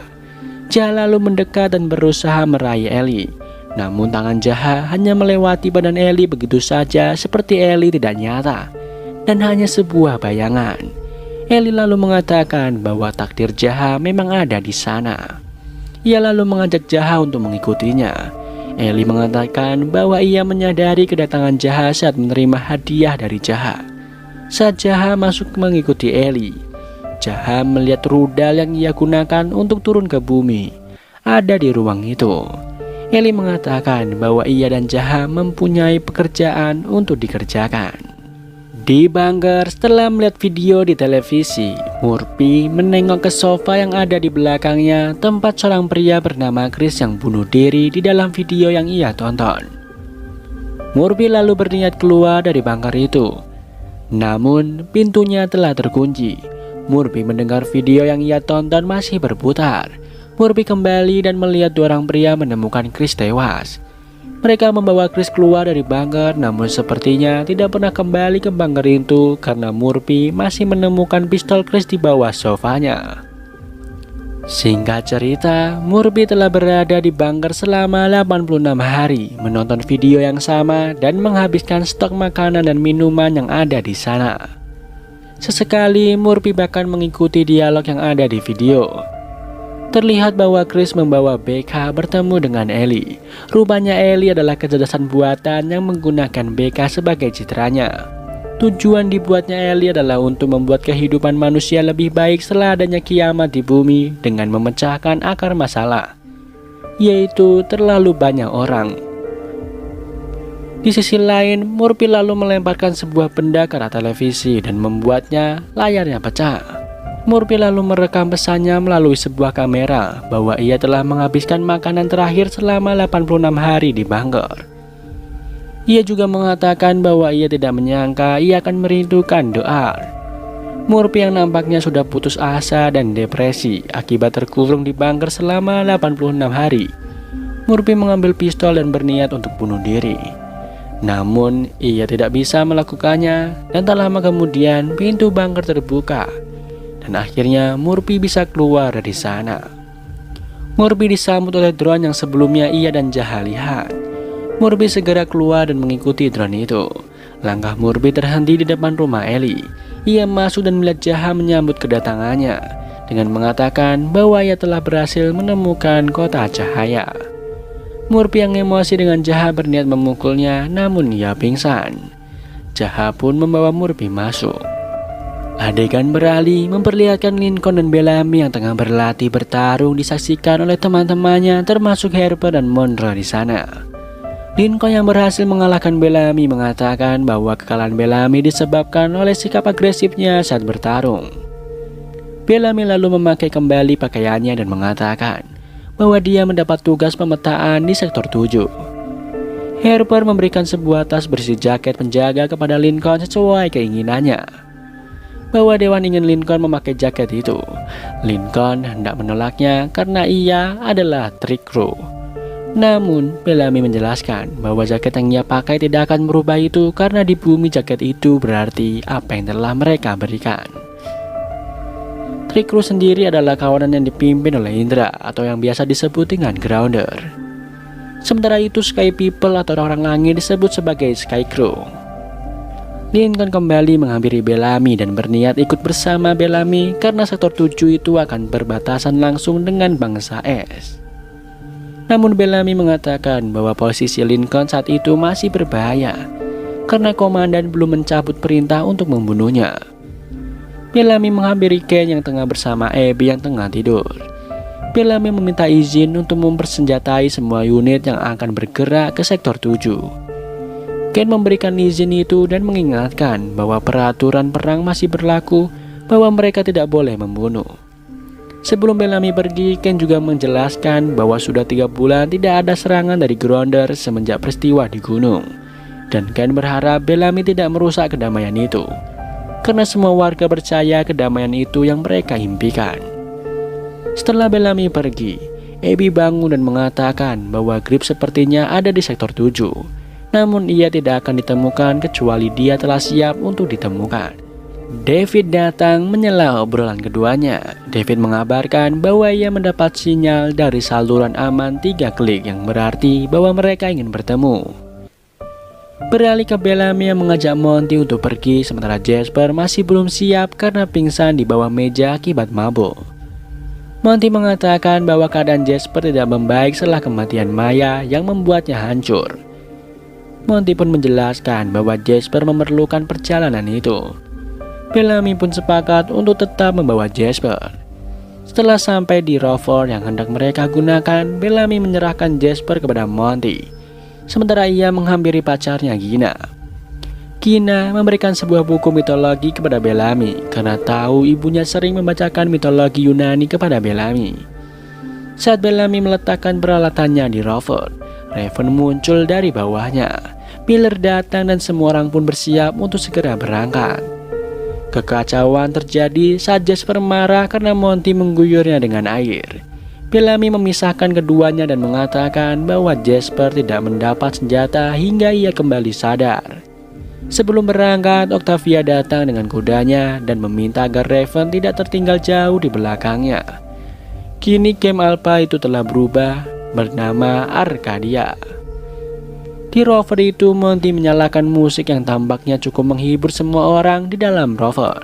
A: Jaha lalu mendekat dan berusaha meraih Ellie. Namun tangan Jaha hanya melewati badan Ellie begitu saja, seperti Ellie tidak nyata dan hanya sebuah bayangan. Ellie lalu mengatakan bahwa takdir Jaha memang ada di sana. Ia lalu mengajak Jaha untuk mengikutinya. Ellie mengatakan bahwa ia menyadari kedatangan Jaha saat menerima hadiah dari Jaha. Saat Jaha masuk mengikuti Ellie, Jaha melihat rudal yang ia gunakan untuk turun ke bumi ada di ruang itu. Ellie mengatakan bahwa ia dan Jaha mempunyai pekerjaan untuk dikerjakan. Di bunker, setelah melihat video di televisi, Murphy menengok ke sofa yang ada di belakangnya, tempat seorang pria bernama Chris yang bunuh diri di dalam video yang ia tonton. Murphy lalu berniat keluar dari bunker itu. Namun, pintunya telah terkunci. Murphy mendengar video yang ia tonton masih berputar. Murphy kembali dan melihat dua orang pria menemukan Chris tewas. Mereka membawa Chris keluar dari bunker, namun sepertinya tidak pernah kembali ke bunker itu karena Murphy masih menemukan pistol Chris di bawah sofanya. Singkat cerita, Murphy telah berada di bunker selama 86 hari, menonton video yang sama dan menghabiskan stok makanan dan minuman yang ada di sana. Sesekali Murphy bahkan mengikuti dialog yang ada di video. Terlihat bahwa Chris membawa BK bertemu dengan Ellie. Rupanya Ellie adalah kecerdasan buatan yang menggunakan BK sebagai citranya. Tujuan dibuatnya Ellie adalah untuk membuat kehidupan manusia lebih baik setelah adanya kiamat di bumi dengan memecahkan akar masalah, yaitu terlalu banyak orang. Di sisi lain, Murphy lalu melemparkan sebuah benda ke arah televisi dan membuatnya layarnya pecah. Murphy lalu merekam pesannya melalui sebuah kamera bahwa ia telah menghabiskan makanan terakhir selama 86 hari di bunker. Ia juga mengatakan bahwa ia tidak menyangka ia akan merindukan doa. Murphy yang nampaknya sudah putus asa dan depresi akibat terkurung di bunker selama 86 hari. Murphy mengambil pistol dan berniat untuk bunuh diri. Namun, ia tidak bisa melakukannya dan tak lama kemudian pintu bunker terbuka. Dan akhirnya Murphy bisa keluar dari sana. Murphy disambut oleh drone yang sebelumnya ia dan Jaha lihat. Murphy segera keluar dan mengikuti drone itu. Langkah Murphy terhenti di depan rumah Ellie. Ia masuk dan melihat Jaha menyambut kedatangannya dengan mengatakan bahwa ia telah berhasil menemukan kotak cahaya. Murphy yang emosi dengan Jaha berniat memukulnya, namun ia pingsan. Jaha pun membawa Murphy masuk. Adegan beralih memperlihatkan Lincoln dan Bellamy yang tengah berlatih bertarung disaksikan oleh teman-temannya termasuk Harper dan Monroe di sana. Lincoln yang berhasil mengalahkan Bellamy mengatakan bahwa kekalahan Bellamy disebabkan oleh sikap agresifnya saat bertarung. Bellamy lalu memakai kembali pakaiannya dan mengatakan bahwa dia mendapat tugas pemetaan di sektor 7. Harper memberikan sebuah tas berisi jaket penjaga kepada Lincoln sesuai keinginannya. Bahwa Dewan ingin Lincoln memakai jaket itu. Lincoln hendak menolaknya karena ia adalah trik kru. Namun, Bellamy menjelaskan bahwa jaket yang ia pakai tidak akan merubah itu karena di bumi jaket itu berarti apa yang telah mereka berikan. Trik kru sendiri adalah kawanan yang dipimpin oleh Indra atau yang biasa disebut dengan Grounder. Sementara itu Sky People atau orang langit disebut sebagai Sky Crew. Lincoln kembali menghampiri Bellamy dan berniat ikut bersama Bellamy karena sektor 7 itu akan berbatasan langsung dengan bangsa es. Namun Bellamy mengatakan bahwa posisi Lincoln saat itu masih berbahaya karena komandan belum mencabut perintah untuk membunuhnya. Bellamy menghampiri Ken yang tengah bersama Abby yang tengah tidur. Bellamy meminta izin untuk mempersenjatai semua unit yang akan bergerak ke sektor 7. Ken memberikan izin itu dan mengingatkan bahwa peraturan perang masih berlaku, bahwa mereka tidak boleh membunuh. Sebelum Bellamy pergi, Ken juga menjelaskan bahwa sudah 3 bulan tidak ada serangan dari Grounder semenjak peristiwa di gunung. Dan Ken berharap Bellamy tidak merusak kedamaian itu, karena semua warga percaya kedamaian itu yang mereka impikan. Setelah Bellamy pergi, Abby bangun dan mengatakan bahwa Grip sepertinya ada di sektor 7. Namun ia tidak akan ditemukan kecuali dia telah siap untuk ditemukan. David datang menyela obrolan keduanya. David mengabarkan bahwa ia mendapat sinyal dari saluran aman 3 klik yang berarti bahwa mereka ingin bertemu. Beralih ke Bellamy yang mengajak Monty untuk pergi sementara Jasper masih belum siap karena pingsan di bawah meja akibat mabuk. Monty mengatakan bahwa keadaan Jasper tidak membaik setelah kematian Maya yang membuatnya hancur. Monty pun menjelaskan bahwa Jasper memerlukan perjalanan itu. Bellamy pun sepakat untuk tetap membawa Jasper. Setelah sampai di rover yang hendak mereka gunakan, Bellamy menyerahkan Jasper kepada Monty. Sementara ia menghampiri pacarnya Gina. Gina memberikan sebuah buku mitologi kepada Bellamy karena tahu ibunya sering membacakan mitologi Yunani kepada Bellamy. Saat Bellamy meletakkan peralatannya di rover, Raven muncul dari bawahnya. Miller datang dan semua orang pun bersiap untuk segera berangkat. Kekacauan terjadi saat Jasper marah karena Monty mengguyurnya dengan air. Bellamy memisahkan keduanya dan mengatakan bahwa Jasper tidak mendapat senjata hingga ia kembali sadar. Sebelum berangkat, Octavia datang dengan kudanya dan meminta agar Raven tidak tertinggal jauh di belakangnya. Kini camp Alpha itu telah berubah bernama Arcadia. Di rover itu, Monty menyalakan musik yang tampaknya cukup menghibur semua orang di dalam rover.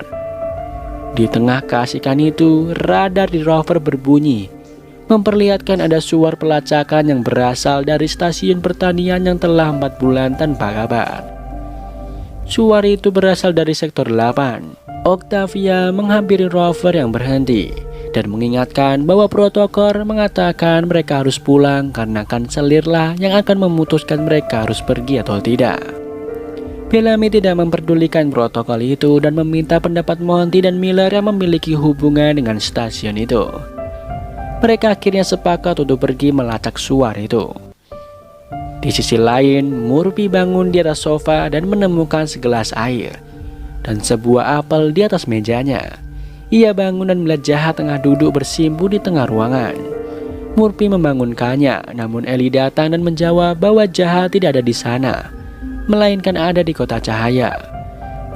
A: Di tengah keasikan itu, radar di rover berbunyi, memperlihatkan ada suara pelacakan yang berasal dari stasiun pertanian yang telah 4 bulan tanpa kabar. Suara itu berasal dari sektor 8. Octavia menghampiri rover yang berhenti dan mengingatkan bahwa protokol mengatakan mereka harus pulang karena kanselirlah yang akan memutuskan mereka harus pergi atau tidak. Bellamy tidak memperdulikan protokol itu dan meminta pendapat Monty dan Miller yang memiliki hubungan dengan stasiun itu. Mereka akhirnya sepakat untuk pergi melacak suara itu. Di sisi lain, Murphy bangun di atas sofa dan menemukan segelas air dan sebuah apel di atas mejanya. Ia bangun dan melihat Jaha tengah duduk bersimpu di tengah ruangan. Murphy membangunkannya, namun Ellie datang dan menjawab bahwa Jaha tidak ada di sana, melainkan ada di kota cahaya.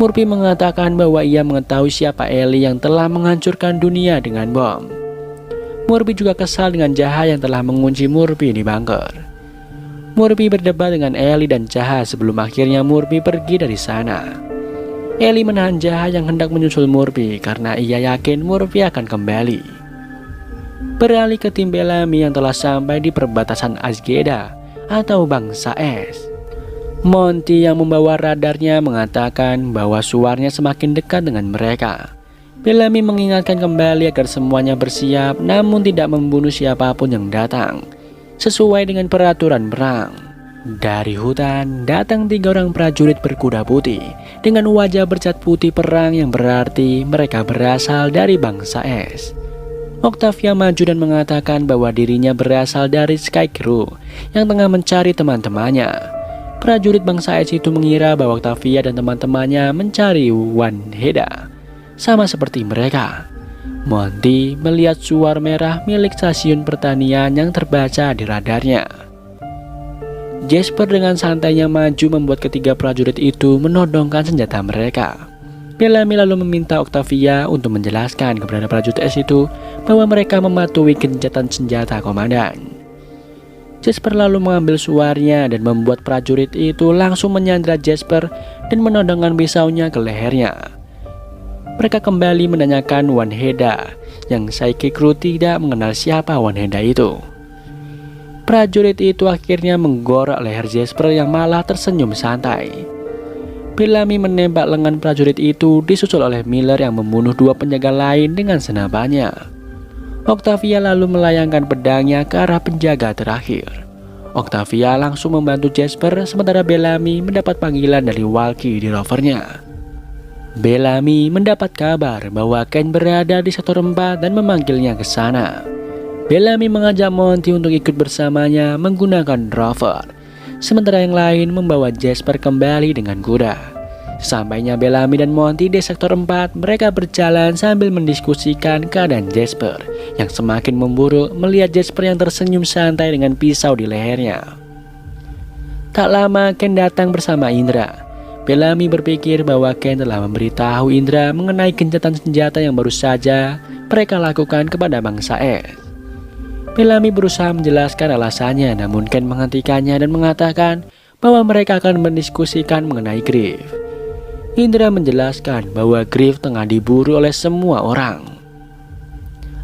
A: Murphy mengatakan bahwa ia mengetahui siapa Ellie yang telah menghancurkan dunia dengan bom. Murphy juga kesal dengan Jaha yang telah mengunci Murphy di bunker. Murphy berdebat dengan Ellie dan Jaha sebelum akhirnya Murphy pergi dari sana. Ellie menahan Jaha yang hendak menyusul Murphy karena ia yakin Murphy akan kembali. Beralih ke tim Bellamy yang telah sampai di perbatasan Azgeda atau bangsa es. Monty yang membawa radarnya mengatakan bahwa suaranya semakin dekat dengan mereka. Bellamy mengingatkan kembali agar semuanya bersiap namun tidak membunuh siapapun yang datang, sesuai dengan peraturan perang. Dari hutan datang 3 orang prajurit berkuda putih dengan wajah bercat putih perang yang berarti mereka berasal dari bangsa es. Octavia maju dan mengatakan bahwa dirinya berasal dari Sky Crew yang tengah mencari teman-temannya. Prajurit bangsa es itu mengira bahwa Octavia dan teman-temannya mencari Wanheda, sama seperti mereka. Monty melihat suar merah milik stasiun pertanian yang terbaca di radarnya. Jasper dengan santainya maju membuat ketiga prajurit itu menodongkan senjata mereka. Bellamy lalu meminta Octavia untuk menjelaskan kepada prajurit es itu bahwa mereka mematuhi gencatan senjata komandan. Jasper lalu mengambil suarnya dan membuat prajurit itu langsung menyandra Jasper dan menodongkan pisaunya ke lehernya. Mereka kembali menanyakan Wanheda, yang Psychic Crew tidak mengenal siapa Wanheda itu. Prajurit itu akhirnya menggorok leher Jasper yang malah tersenyum santai. Bellamy menembak lengan prajurit itu disusul oleh Miller yang membunuh 2 penjaga lain dengan senapannya. Octavia lalu melayangkan pedangnya ke arah penjaga terakhir. Octavia langsung membantu Jasper sementara Bellamy mendapat panggilan dari walkie di rovernya. Bellamy mendapat kabar bahwa Ken berada di sektor 4 dan memanggilnya ke sana. Bellamy mengajak Monty untuk ikut bersamanya menggunakan rover, sementara yang lain membawa Jasper kembali dengan kuda. Sesampainya Bellamy dan Monty di sektor 4, mereka berjalan sambil mendiskusikan keadaan Jasper yang semakin memburuk melihat Jasper yang tersenyum santai dengan pisau di lehernya. Tak lama Ken datang bersama Indra. Bellamy berpikir bahwa Ken telah memberitahu Indra mengenai gencatan senjata yang baru saja mereka lakukan kepada bangsa es. Bellamy berusaha menjelaskan alasannya, namun Ken menghentikannya dan mengatakan bahwa mereka akan mendiskusikan mengenai Griff. Indra menjelaskan bahwa Griff tengah diburu oleh semua orang.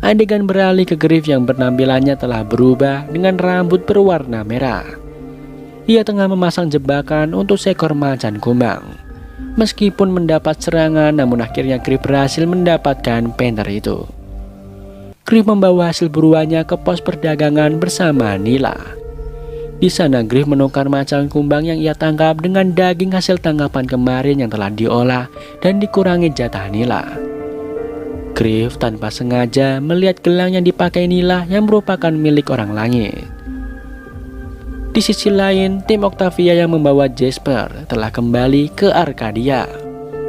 A: Adegan beralih ke Griff yang penampilannya telah berubah dengan rambut berwarna merah. Ia tengah memasang jebakan untuk seekor macan kumbang. Meskipun mendapat serangan, namun akhirnya Griff berhasil mendapatkan panther itu. Griff membawa hasil buruannya ke pos perdagangan bersama Nila. Di sana Griff menukar macan kumbang yang ia tangkap dengan daging hasil tangkapan kemarin yang telah diolah dan dikurangi jatah Nila. Griff tanpa sengaja melihat gelang yang dipakai Nila yang merupakan milik orang langit. Di sisi lain, tim Octavia yang membawa Jasper telah kembali ke Arcadia,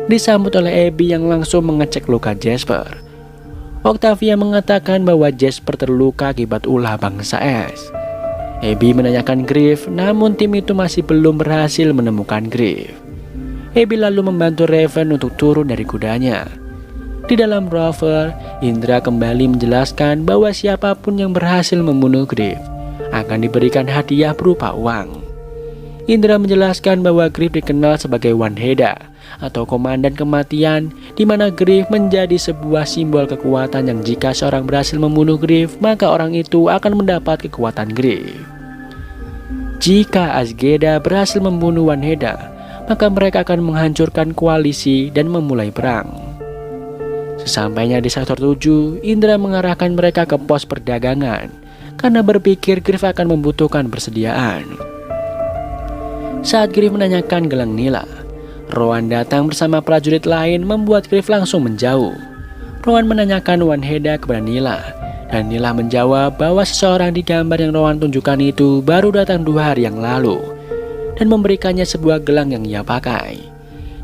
A: disambut oleh Abby yang langsung mengecek luka Jasper. Octavia mengatakan bahwa Jasper terluka akibat ulah bangsa es. Abby menanyakan Griff, namun tim itu masih belum berhasil menemukan Griff. Abby lalu membantu Raven untuk turun dari kudanya. Di dalam rover, Indra kembali menjelaskan bahwa siapapun yang berhasil membunuh Griff akan diberikan hadiah berupa uang. Indra menjelaskan bahwa Griff dikenal sebagai Wanheda atau komandan kematian, di mana Griff menjadi sebuah simbol kekuatan yang jika seorang berhasil membunuh Griff, maka orang itu akan mendapat kekuatan Griff. Jika Azgeda berhasil membunuh Wanheda, maka mereka akan menghancurkan koalisi dan memulai perang. Sesampainya di sektor 7, Indra mengarahkan mereka ke pos perdagangan karena berpikir Griff akan membutuhkan persediaan. Saat Griff menanyakan gelang nila, Rowan datang bersama prajurit lain membuat Griff langsung menjauh. Rowan menanyakan Wanheda kepada Nila, dan Nila menjawab bahwa seseorang di gambar yang Rowan tunjukkan itu baru datang 2 hari yang lalu dan memberikannya sebuah gelang yang ia pakai.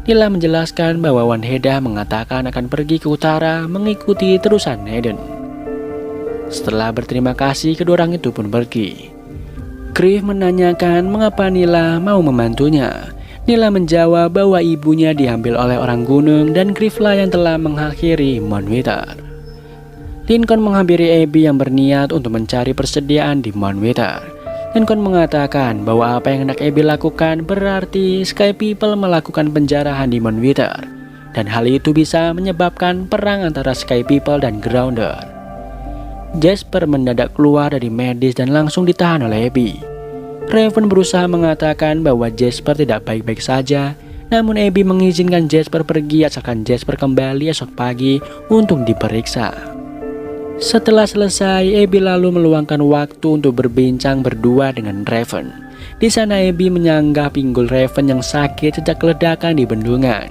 A: Nila menjelaskan bahwa Wanheda mengatakan akan pergi ke utara mengikuti terusan Eden. Setelah berterima kasih, kedua orang itu pun pergi. Griff menanyakan mengapa Nila mau membantunya. Nila menjawab bahwa ibunya diambil oleh orang gunung dan Grifflah yang telah mengakhiri Mount Wither. Lincoln menghampiri Abby yang berniat untuk mencari persediaan di Mount Wither. Lincoln mengatakan bahwa apa yang hendak Abby lakukan berarti Sky People melakukan penjarahan di Mount Wither, dan hal itu bisa menyebabkan perang antara Sky People dan Grounder. Jasper mendadak keluar dari medis dan langsung ditahan oleh Abby. Raven berusaha mengatakan bahwa Jasper tidak baik-baik saja, namun Abby mengizinkan Jasper pergi asalkan Jasper kembali esok pagi untuk diperiksa. Setelah selesai, Abby lalu meluangkan waktu untuk berbincang berdua dengan Raven. Di sana Abby menyanggah pinggul Raven yang sakit sejak ledakan di bendungan.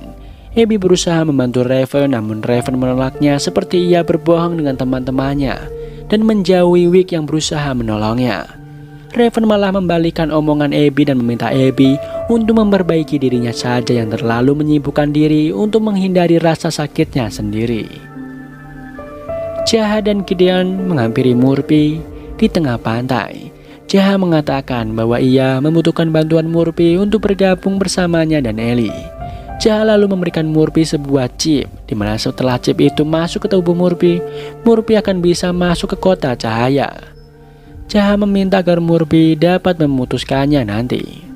A: Abby berusaha membantu Raven, namun Raven menolaknya seperti ia berbohong dengan teman-temannya dan menjauhi Wick yang berusaha menolongnya. Raven malah membalikan omongan Abby dan meminta Abby untuk memperbaiki dirinya saja yang terlalu menyibukkan diri untuk menghindari rasa sakitnya sendiri. Jaha dan Gideon menghampiri Murphy di tengah pantai. Jaha mengatakan bahwa ia membutuhkan bantuan Murphy untuk bergabung bersamanya dan Ellie. Jaha lalu memberikan Murphy sebuah chip, di mana setelah chip itu masuk ke tubuh Murphy, Murphy akan bisa masuk ke kota cahaya. Jaha meminta agar Murphy dapat memutuskannya nanti.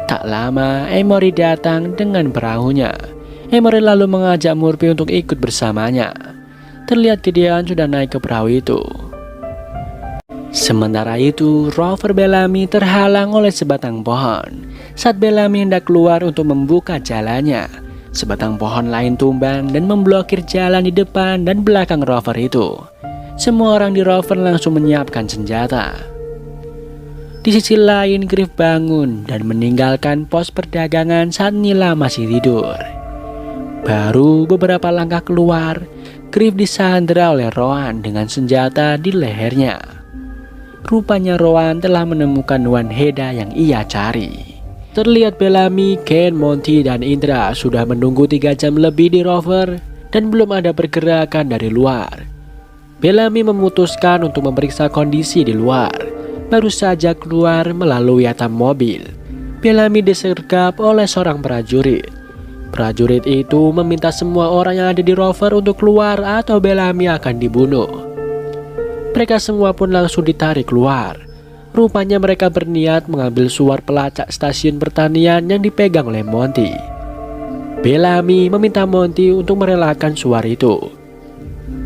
A: Tak lama, Emory datang dengan perahunya. Emory lalu mengajak Murphy untuk ikut bersamanya. Terlihat Gideon sudah naik ke perahu itu. Sementara itu, rover Bellamy terhalang oleh sebatang pohon. Saat Bellamy hendak keluar untuk membuka jalannya, sebatang pohon lain tumbang dan memblokir jalan di depan dan belakang rover itu. Semua orang di rover langsung menyiapkan senjata. Di sisi lain, Griff bangun dan meninggalkan pos perdagangan saat Nila masih tidur. Baru beberapa langkah keluar, Griff disandra oleh Rowan dengan senjata di lehernya. Rupanya Rowan telah menemukan Wanheda yang ia cari. Terlihat Bellamy, Ken, Monty, dan Indra sudah menunggu 3 jam lebih di rover dan belum ada pergerakan dari luar. Bellamy memutuskan untuk memeriksa kondisi di luar. Baru saja keluar melalui atap mobil, Bellamy disergap oleh seorang prajurit. Prajurit itu meminta semua orang yang ada di rover untuk keluar atau Bellamy akan dibunuh. Mereka semua pun langsung ditarik keluar. Rupanya mereka berniat mengambil suar pelacak stasiun pertanian yang dipegang oleh Monty. Bellamy meminta Monty untuk merelakan suar itu.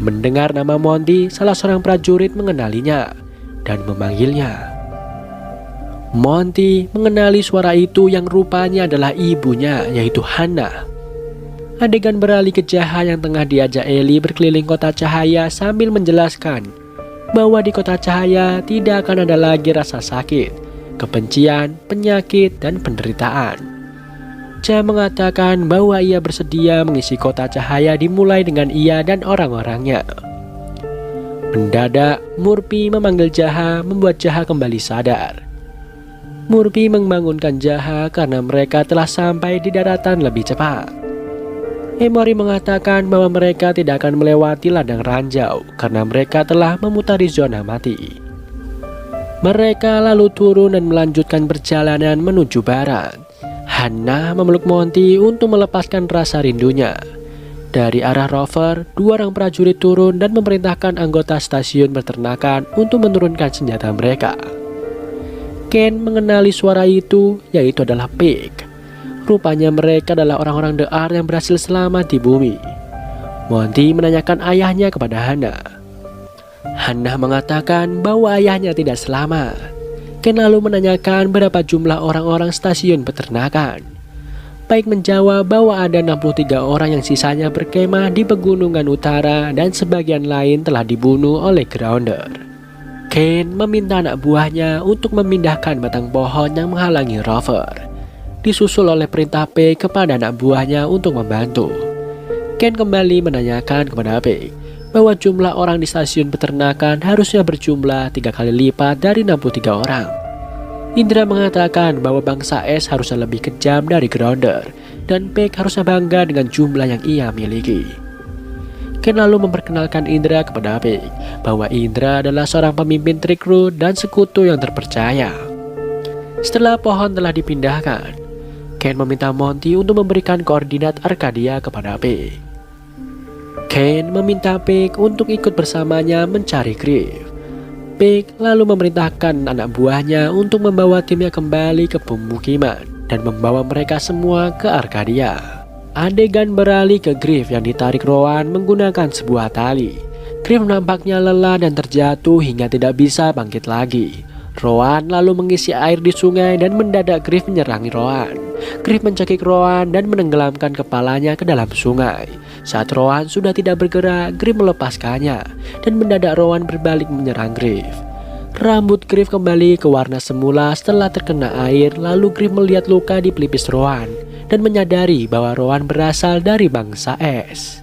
A: Mendengar nama Monty, salah seorang prajurit mengenalinya dan memanggilnya. Monty mengenali suara itu yang rupanya adalah ibunya, yaitu Hannah. Adegan beralih ke Jaha yang tengah diajak Ellie berkeliling kota cahaya sambil menjelaskan bahwa di kota cahaya tidak akan ada lagi rasa sakit, kebencian, penyakit, dan penderitaan. Jaha mengatakan bahwa ia bersedia mengisi kota cahaya dimulai dengan ia dan orang-orangnya. Mendadak, Murphy memanggil Jaha membuat Jaha kembali sadar. Murphy membangunkan Jaha karena mereka telah sampai di daratan lebih cepat. Emory mengatakan bahwa mereka tidak akan melewati ladang ranjau karena mereka telah memutari zona mati. Mereka lalu turun dan melanjutkan perjalanan menuju barat. Hannah memeluk Monty untuk melepaskan rasa rindunya. Dari arah rover, 2 orang prajurit turun dan memerintahkan anggota stasiun peternakan untuk menurunkan senjata mereka. Ken mengenali suara itu, yaitu adalah Pig. Rupanya mereka adalah orang-orang The Art yang berhasil selamat di bumi. Monty menanyakan ayahnya kepada Hannah. Hannah mengatakan bahwa ayahnya tidak selamat. Ken lalu menanyakan berapa jumlah orang-orang stasiun peternakan. Pig menjawab bahwa ada 63 orang yang sisanya berkemah di pegunungan utara dan sebagian lain telah dibunuh oleh Grounder. Ken meminta anak buahnya untuk memindahkan batang pohon yang menghalangi rover. Disusul oleh perintah Pig kepada anak buahnya untuk membantu. Ken kembali menanyakan kepada Pig bahwa jumlah orang di stasiun peternakan harusnya berjumlah 3 kali lipat dari 63 orang. Indra mengatakan bahwa bangsa S harusnya lebih kejam dari Grounder dan Pig harusnya bangga dengan jumlah yang ia miliki. Ken lalu memperkenalkan Indra kepada Pig bahwa Indra adalah seorang pemimpin Trickroot dan sekutu yang terpercaya. Setelah pohon telah dipindahkan, Ken meminta Monty untuk memberikan koordinat Arcadia kepada Pig. Ken meminta Pig untuk ikut bersamanya mencari Griff. Pig lalu memerintahkan anak buahnya untuk membawa timnya kembali ke pemukiman dan membawa mereka semua ke Arcadia. Adegan beralih ke Griff yang ditarik Rowan menggunakan sebuah tali. Griff nampaknya lelah dan terjatuh hingga tidak bisa bangkit lagi. Rowan lalu mengisi air di sungai dan mendadak Griff menyerangi Rowan. Griff mencekik Rowan dan menenggelamkan kepalanya ke dalam sungai. Saat Rowan sudah tidak bergerak, Griff melepaskannya dan mendadak Rowan berbalik menyerang Griff. Rambut Griff kembali ke warna semula setelah terkena air, lalu Griff melihat luka di pelipis Rowan dan menyadari bahwa Rowan berasal dari bangsa es.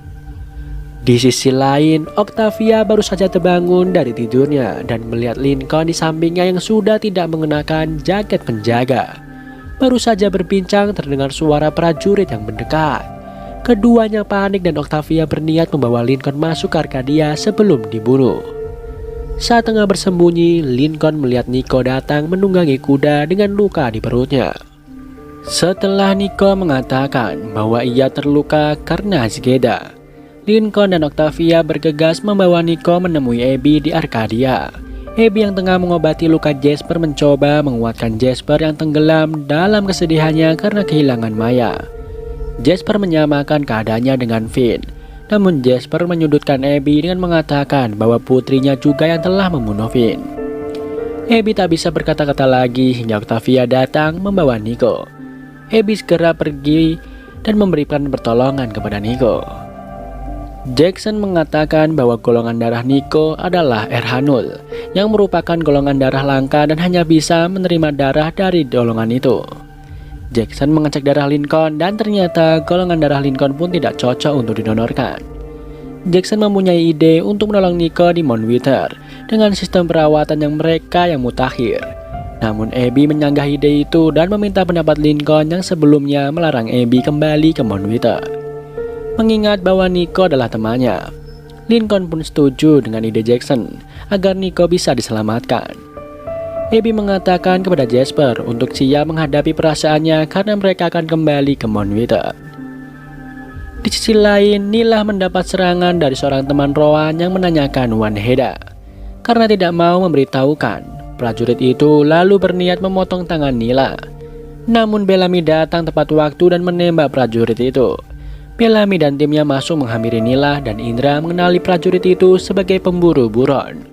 A: Di sisi lain, Octavia baru saja terbangun dari tidurnya dan melihat Lincoln di sampingnya yang sudah tidak mengenakan jaket penjaga. Baru saja berbincang terdengar suara prajurit yang mendekat. Keduanya panik dan Octavia berniat membawa Lincoln masuk ke Arcadia sebelum dibunuh. Saat tengah bersembunyi, Lincoln melihat Nico datang menunggangi kuda dengan luka di perutnya. Setelah Nico mengatakan bahwa ia terluka karena Azgeda, Lincoln dan Octavia bergegas membawa Nico menemui Abby di Arcadia. Abby yang tengah mengobati luka Jasper mencoba menguatkan Jasper yang tenggelam dalam kesedihannya karena kehilangan Maya. Jasper menyamakan keadaannya dengan Finn, namun Jasper menyudutkan Abby dengan mengatakan bahwa putrinya juga yang telah membunuh Finn. Abby tak bisa berkata-kata lagi hingga Octavia datang membawa Nico. Abby segera pergi dan memberikan pertolongan kepada Nico. Jackson mengatakan bahwa golongan darah Nico adalah RH0 yang merupakan golongan darah langka dan hanya bisa menerima darah dari golongan itu. Jackson mengecek darah Lincoln dan ternyata golongan darah Lincoln pun tidak cocok untuk didonorkan. Jackson mempunyai ide untuk menolong Nico di Mount Wither dengan sistem perawatan yang mereka yang mutakhir. Namun Abby menyanggah ide itu dan meminta pendapat Lincoln yang sebelumnya melarang Abby kembali ke Mount Wither. Mengingat bahwa Nico adalah temannya, Lincoln pun setuju dengan ide Jackson agar Nico bisa diselamatkan. Abby mengatakan kepada Jasper untuk siap menghadapi perasaannya karena mereka akan kembali ke Mount Wither. Di sisi lain, Nila mendapat serangan dari seorang teman Rowan yang menanyakan Wanheda. Karena tidak mau memberitahukan, prajurit itu lalu berniat memotong tangan Nila. Namun Bellamy datang tepat waktu dan menembak prajurit itu. Bellamy dan timnya masuk menghampiri Nila dan Indra mengenali prajurit itu sebagai pemburu buron.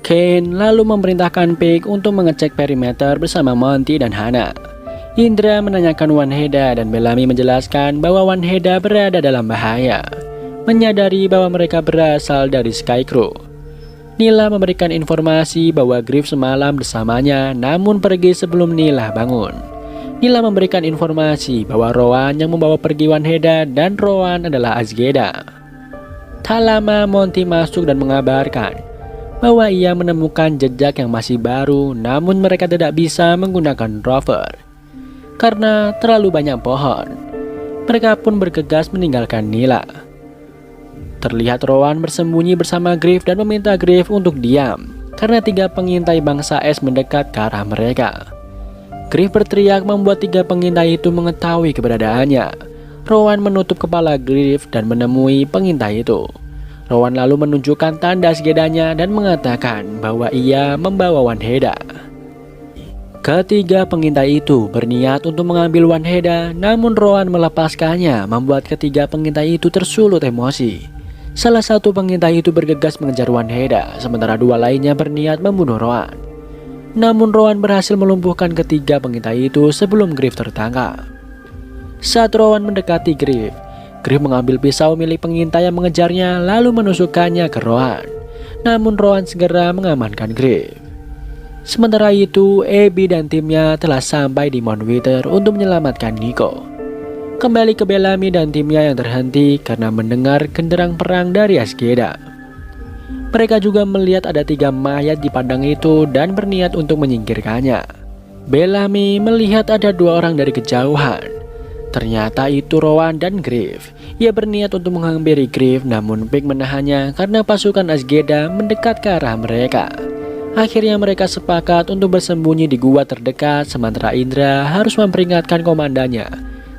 A: Ken lalu memerintahkan Pig untuk mengecek perimeter bersama Monty dan Hannah. Indra menanyakan Wanheda dan Bellamy menjelaskan bahwa Wanheda berada dalam bahaya. Menyadari bahwa mereka berasal dari Skycrew, Nila memberikan informasi bahwa Griff semalam bersamanya namun pergi sebelum Nila bangun. Nila memberikan informasi bahwa Rowan yang membawa pergi Wanheda dan Rowan adalah Azgeda. Tak lama Monty masuk dan mengabarkan bahwa ia menemukan jejak yang masih baru, namun mereka tidak bisa menggunakan rover karena terlalu banyak pohon. Mereka pun bergegas meninggalkan Nila. Terlihat Rowan bersembunyi bersama Griff dan meminta Griff untuk diam karena 3 pengintai bangsa es mendekat ke arah mereka. Griff berteriak membuat 3 pengintai itu mengetahui keberadaannya. Rowan menutup kepala Griff dan menemui pengintai itu. Rowan lalu menunjukkan tanda segedanya dan mengatakan bahwa ia membawa Wanheda. Ketiga pengintai itu berniat untuk mengambil Wanheda, namun Rowan melepaskannya, membuat ketiga pengintai itu tersulut emosi. Salah satu pengintai itu bergegas mengejar Wanheda, sementara 2 lainnya berniat membunuh Rowan. Namun Rowan berhasil melumpuhkan ketiga pengintai itu sebelum Griff tertangkap. Saat Rowan mendekati Griff, Griff mengambil pisau milik pengintai yang mengejarnya lalu menusukkannya ke Rowan. Namun Rowan segera mengamankan Griff. Sementara itu, Abby dan timnya telah sampai di Mount Wither untuk menyelamatkan Nico. Kembali ke Bellamy dan timnya yang terhenti karena mendengar genderang perang dari Azgeda. Mereka juga melihat ada 3 mayat di padang itu dan berniat untuk menyingkirkannya. Bellamy melihat ada 2 orang dari kejauhan. Ternyata itu Rowan dan Griff. Ia berniat untuk menghampiri Griff, namun Pig menahannya karena pasukan Azgeda mendekat ke arah mereka. Akhirnya mereka sepakat untuk bersembunyi di gua terdekat, sementara Indra harus memperingatkan komandannya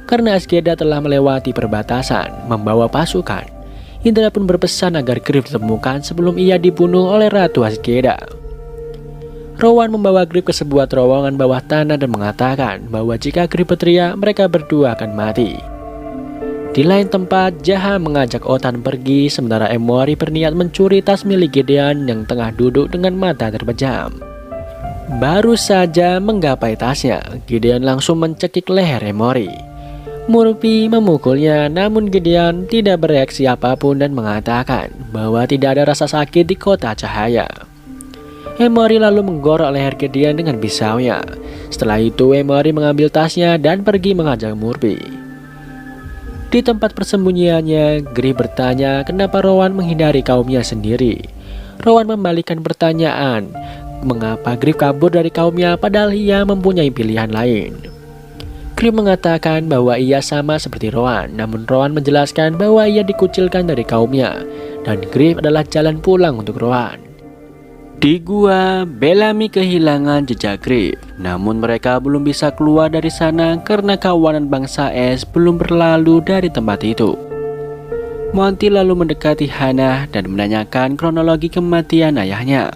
A: karena Azgeda telah melewati perbatasan membawa pasukan. Indra pun berpesan agar Griff ditemukan sebelum ia dibunuh oleh Ratu Azgeda. Rowan membawa Griff ke sebuah terowongan bawah tanah dan mengatakan bahwa jika Griff berteriak, mereka berdua akan mati. Di lain tempat, Jaha mengajak Othan pergi, sementara Emory berniat mencuri tas milik Gideon yang tengah duduk dengan mata terpejam. Baru saja menggapai tasnya, Gideon langsung mencekik leher Emory. Murphy memukulnya, namun Gideon tidak bereaksi apapun dan mengatakan bahwa tidak ada rasa sakit di kota cahaya. Emory lalu menggorok leher Gideon dengan pisaunya. Setelah itu Emory mengambil tasnya dan pergi mengajak Murphy. Di tempat persembunyiannya, Griff bertanya kenapa Rowan menghindari kaumnya sendiri. Rowan membalikkan pertanyaan, mengapa Griff kabur dari kaumnya padahal ia mempunyai pilihan lain. Griff mengatakan bahwa ia sama seperti Rowan, namun Rowan menjelaskan bahwa ia dikucilkan dari kaumnya dan Griff adalah jalan pulang untuk Rowan. Di gua, Bellamy kehilangan jejak Griff, namun mereka belum bisa keluar dari sana karena kawanan bangsa es belum berlalu dari tempat itu. Monty lalu mendekati Hannah dan menanyakan kronologi kematian ayahnya.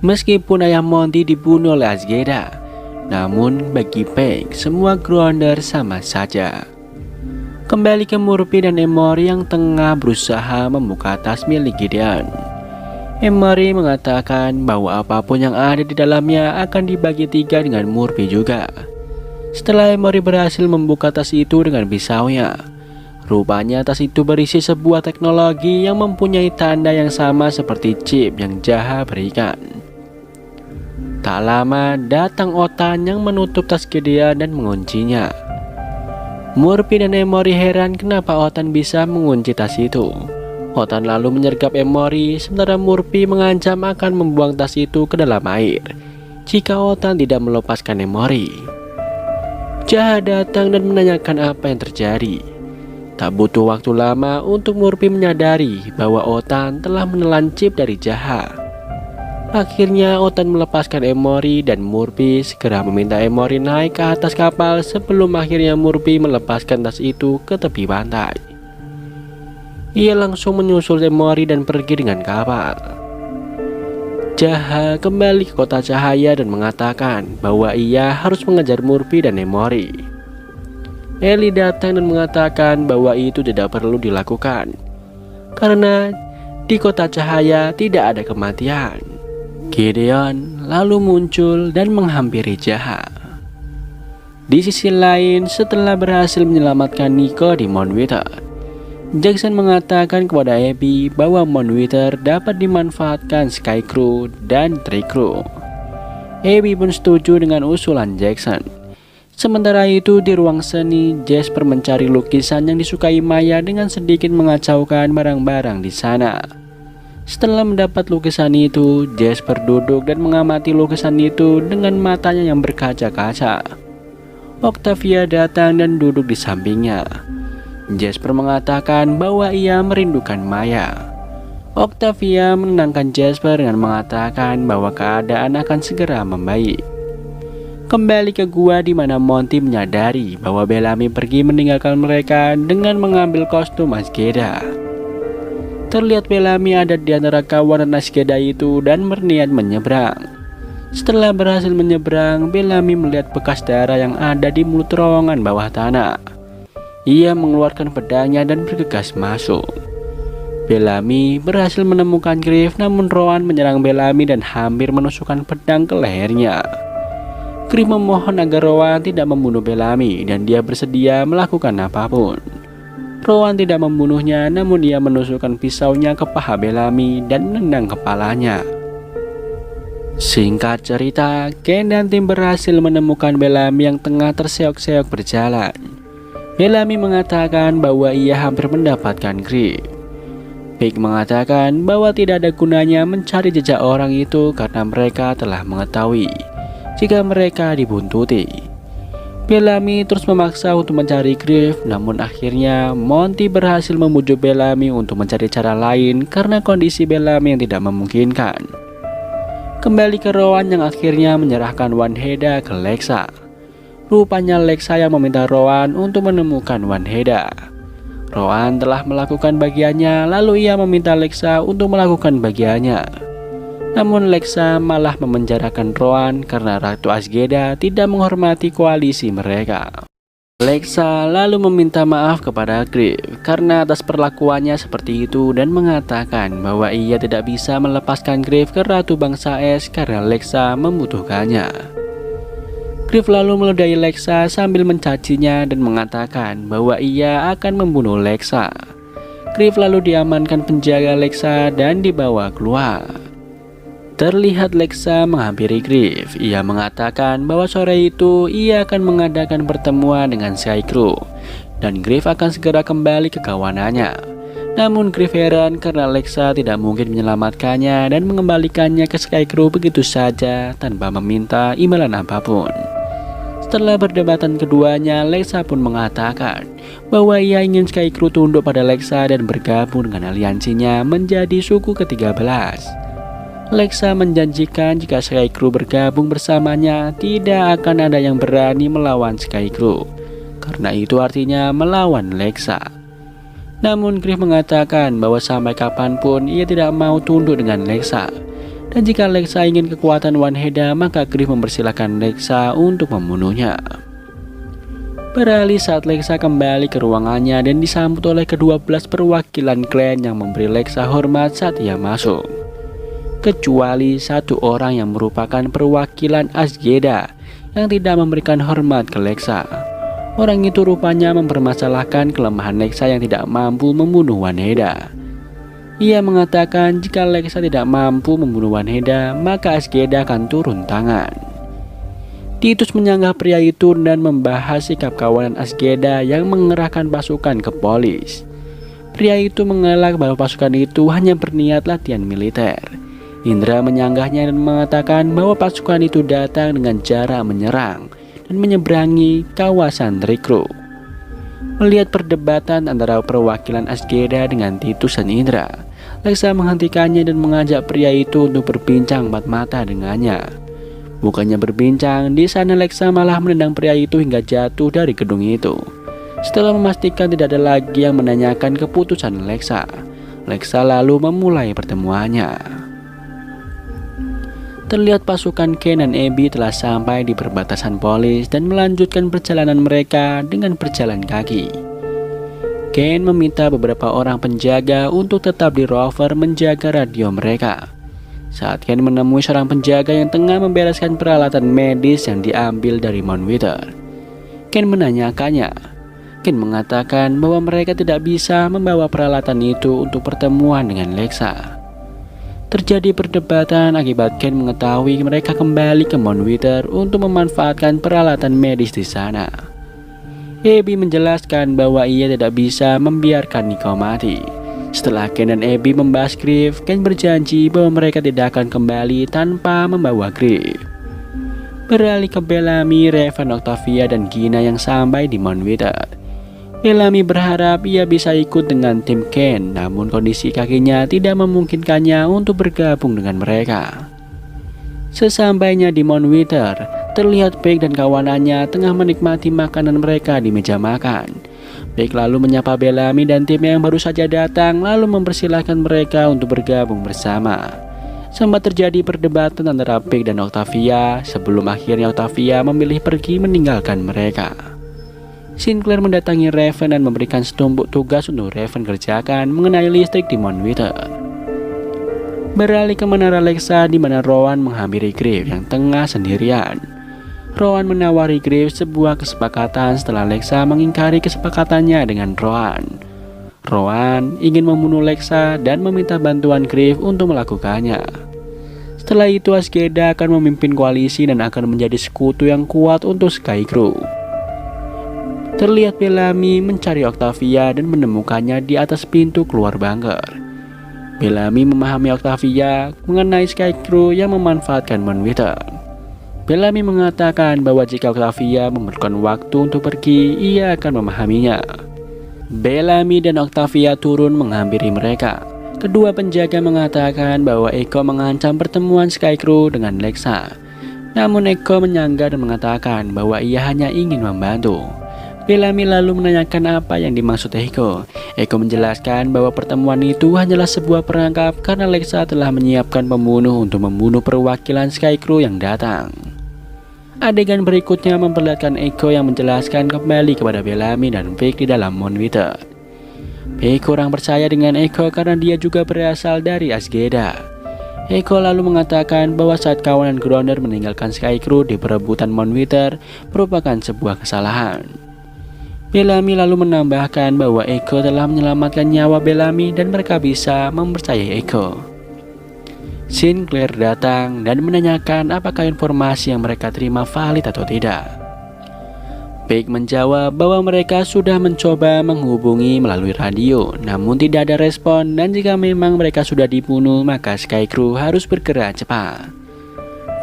A: Meskipun ayah Monty dibunuh oleh Azgeda, namun bagi Peg, semua Grounder sama saja. Kembali ke Murphy dan Emory yang tengah berusaha membuka tas milik Gideon. Emory mengatakan bahwa apapun yang ada di dalamnya akan dibagi 3 dengan Murphy juga. Setelah Emory berhasil membuka tas itu dengan pisaunya, rupanya tas itu berisi sebuah teknologi yang mempunyai tanda yang sama seperti chip yang Jaha berikan. Tak lama datang Othan yang menutup tas Gideon dan menguncinya. Murphy dan Emory heran kenapa Othan bisa mengunci tas itu. Othan lalu menyergap Emory, sementara Murphy mengancam akan membuang tas itu ke dalam air jika Othan tidak melepaskan Emory. Jaha datang dan menanyakan apa yang terjadi. Tak butuh waktu lama untuk Murphy menyadari bahwa Othan telah menelan chip dari Jaha. Akhirnya Othan melepaskan Emory dan Murphy segera meminta Emory naik ke atas kapal sebelum akhirnya Murphy melepaskan tas itu ke tepi pantai. Ia langsung menyusul Emory dan pergi dengan kapal. Jaha kembali ke kota cahaya dan mengatakan bahwa ia harus mengejar Murphy dan Emory. Ellie datang dan mengatakan bahwa itu tidak perlu dilakukan karena di kota cahaya tidak ada kematian. Gideon lalu muncul dan menghampiri Jaha. Di sisi lain, setelah berhasil menyelamatkan Nico di Mount Wither, Jackson mengatakan kepada Abby bahwa Mount Wither dapat dimanfaatkan Sky Crew dan Tree Crew. Abby pun setuju dengan usulan Jackson. Sementara itu di ruang seni, Jasper mencari lukisan yang disukai Maya dengan sedikit mengacaukan barang-barang di sana. Setelah mendapat lukisan itu, Jasper duduk dan mengamati lukisan itu dengan matanya yang berkaca-kaca. Octavia datang dan duduk di sampingnya. Jasper mengatakan bahwa ia merindukan Maya. Octavia menenangkan Jasper dengan mengatakan bahwa keadaan akan segera membaik. Kembali ke gua di mana Monty menyadari bahwa Bellamy pergi meninggalkan mereka dengan mengambil kostum Azgeda. Terlihat Bellamy ada di antara kawanan Azgeda itu dan berniat menyeberang. Setelah berhasil menyeberang, Bellamy melihat bekas darah yang ada di mulut terowongan bawah tanah. Ia mengeluarkan pedangnya dan bergegas masuk. Bellamy berhasil menemukan Griff, namun Rowan menyerang Bellamy dan hampir menusukkan pedang ke lehernya. Griff memohon agar Rowan tidak membunuh Bellamy dan dia bersedia melakukan apapun. Rowan tidak membunuhnya, namun ia menusukkan pisaunya ke paha Bellamy dan menendang kepalanya. Singkat cerita, Ken dan tim berhasil menemukan Bellamy yang tengah terseok-seok berjalan. Bellamy mengatakan bahwa ia hampir mendapatkan Griff. Pig mengatakan bahwa tidak ada gunanya mencari jejak orang itu karena mereka telah mengetahui jika mereka dibuntuti. Bellamy terus memaksa untuk mencari Griff, namun akhirnya Monty berhasil membujuk Bellamy untuk mencari cara lain karena kondisi Bellamy yang tidak memungkinkan. Kembali ke Rowan yang akhirnya menyerahkan Wanheda ke Lexa. Rupanya Lexa yang meminta Rowan untuk menemukan Wanheda. Rowan telah melakukan bagiannya, lalu ia meminta Lexa untuk melakukan bagiannya. Namun Lexa malah memenjarakan Rowan karena Ratu Azgeda tidak menghormati koalisi mereka. Lexa lalu meminta maaf kepada Griff karena atas perlakuannya seperti itu dan mengatakan bahwa ia tidak bisa melepaskan Griff ke Ratu Bangsa Es karena Lexa membutuhkannya. Griff lalu meludahi Lexa sambil mencacinya dan mengatakan bahwa ia akan membunuh Lexa. Griff lalu diamankan penjaga Lexa dan dibawa keluar. Terlihat Lexa menghampiri Griff. Ia mengatakan bahwa sore itu ia akan mengadakan pertemuan dengan Scarecrow dan Griff akan segera kembali ke kawanannya. Namun Griff heran karena Lexa tidak mungkin menyelamatkannya dan mengembalikannya ke Scarecrow begitu saja tanpa meminta imbalan apapun. Setelah perdebatan keduanya, Lexa pun mengatakan bahwa ia ingin Scarecrow tunduk pada Lexa dan bergabung dengan aliansinya menjadi suku ke-13. Lexa menjanjikan jika Scarecrow bergabung bersamanya, tidak akan ada yang berani melawan Scarecrow. Karena itu artinya melawan Lexa. Namun Griff mengatakan bahwa sampai kapanpun ia tidak mau tunduk dengan Lexa. Dan jika Lexa ingin kekuatan Wanheda, maka Griff mempersilahkan Lexa untuk membunuhnya. Beralih saat Lexa kembali ke ruangannya dan disambut oleh ke-12 perwakilan klan yang memberi Lexa hormat saat ia masuk. Kecuali satu orang yang merupakan perwakilan Azgeda yang tidak memberikan hormat ke Lexa. Orang itu rupanya mempermasalahkan kelemahan Lexa yang tidak mampu membunuh Wanheda. Ia mengatakan jika Lexa tidak mampu membunuh Wanheda, maka Azgeda akan turun tangan. Titus menyanggah pria itu dan membahas sikap kawanan Azgeda yang mengerahkan pasukan ke Polis. Pria itu mengelak bahwa pasukan itu hanya berniat latihan militer. Indra menyanggahnya dan mengatakan bahwa pasukan itu datang dengan jarak menyerang dan menyeberangi kawasan Recruit. Melihat perdebatan antara perwakilan Azgeda dengan Titus dan Indra, Lexa menghentikannya dan mengajak pria itu untuk berbincang empat mata dengannya. Bukannya berbincang, di sana Lexa malah menendang pria itu hingga jatuh dari gedung itu. Setelah memastikan tidak ada lagi yang menanyakan keputusan Lexa, Lexa lalu memulai pertemuannya. Terlihat pasukan Ken dan Abby telah sampai di perbatasan Polis dan melanjutkan perjalanan mereka dengan berjalan kaki. Ken meminta beberapa orang penjaga untuk tetap di Rover menjaga radio mereka. Saat Ken menemui seorang penjaga yang tengah membereskan peralatan medis yang diambil dari Mount Wither, Ken menanyakannya. Ken mengatakan bahwa mereka tidak bisa membawa peralatan itu untuk pertemuan dengan Lexa. Terjadi perdebatan akibat Ken mengetahui mereka kembali ke Mount Wither untuk memanfaatkan peralatan medis di sana. Abby menjelaskan bahwa ia tidak bisa membiarkan Nico mati. Setelah Ken dan Abby membahas Griff, Ken berjanji bahwa mereka tidak akan kembali tanpa membawa Griff. Beralih ke Bellamy, Raven, Octavia, dan Gina yang sampai di Mount Wither. Bellamy berharap ia bisa ikut dengan tim Ken, namun kondisi kakinya tidak memungkinkannya untuk bergabung dengan mereka. Sesampainya di Mount Wither, terlihat Peg dan kawanannya tengah menikmati makanan mereka di meja makan. Peg lalu menyapa Bellamy dan tim yang baru saja datang, lalu mempersilahkan mereka untuk bergabung bersama. Sempat terjadi perdebatan antara Peg dan Octavia sebelum akhirnya Octavia memilih pergi meninggalkan mereka. Sinclair mendatangi Raven dan memberikan setumpuk tugas untuk Raven kerjakan mengenai listrik di Mount Wither. Beralih ke menara Lexa di mana Rowan menghampiri Griff yang tengah sendirian. Rowan menawari Griff sebuah kesepakatan setelah Lexa mengingkari kesepakatannya dengan Rowan. Rowan ingin membunuh Lexa dan meminta bantuan Griff untuk melakukannya. Setelah itu Azgeda akan memimpin koalisi dan akan menjadi sekutu yang kuat untuk Scarecrow. Terlihat Bellamy mencari Octavia dan menemukannya di atas pintu keluar bunker. Bellamy memahami Octavia mengenai Scarecrow yang memanfaatkan Mount Wither. Bellamy mengatakan bahwa jika Octavia memerlukan waktu untuk pergi, ia akan memahaminya. Bellamy dan Octavia turun menghampiri mereka. Kedua penjaga mengatakan bahwa Echo mengancam pertemuan Scarecrow dengan Lexa. Namun Echo menyanggah dan mengatakan bahwa ia hanya ingin membantu. Bellamy lalu menanyakan apa yang dimaksud Echo. Echo menjelaskan bahwa pertemuan itu hanyalah sebuah perangkap karena Lexa telah menyiapkan pembunuh untuk membunuh perwakilan Scarecrow yang datang. Adegan berikutnya memperlihatkan Echo yang menjelaskan kembali kepada Bellamy dan Peg di dalam Mount Wither. Peg kurang percaya dengan Echo karena dia juga berasal dari Azgeda. Echo lalu mengatakan bahwa saat kawanan Grounder meninggalkan Scarecrow di perebutan Mount Wither merupakan sebuah kesalahan. Bellamy lalu menambahkan bahwa Echo telah menyelamatkan nyawa Bellamy dan mereka bisa mempercayai Echo. Sinclair datang dan menanyakan apakah informasi yang mereka terima valid atau tidak. Peg menjawab bahwa mereka sudah mencoba menghubungi melalui radio, namun tidak ada respon dan jika memang mereka sudah dibunuh maka Scarecrow harus bergerak cepat.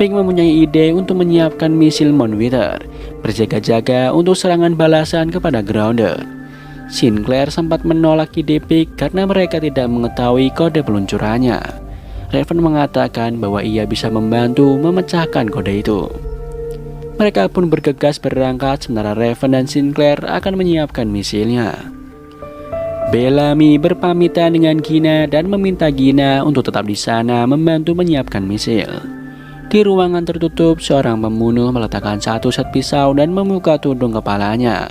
A: Peg mempunyai ide untuk menyiapkan misil Mount Wither, berjaga-jaga untuk serangan balasan kepada Grounder. Sinclair sempat menolak ide Peg karena mereka tidak mengetahui kode peluncurannya. Raven mengatakan bahwa ia bisa membantu memecahkan kode itu. Mereka pun bergegas berangkat sementara Raven dan Sinclair akan menyiapkan misilnya. Bellamy berpamitan dengan Gina dan meminta Gina untuk tetap di sana membantu menyiapkan misil. Di ruangan tertutup, seorang pembunuh meletakkan satu set pisau dan membuka tudung kepalanya.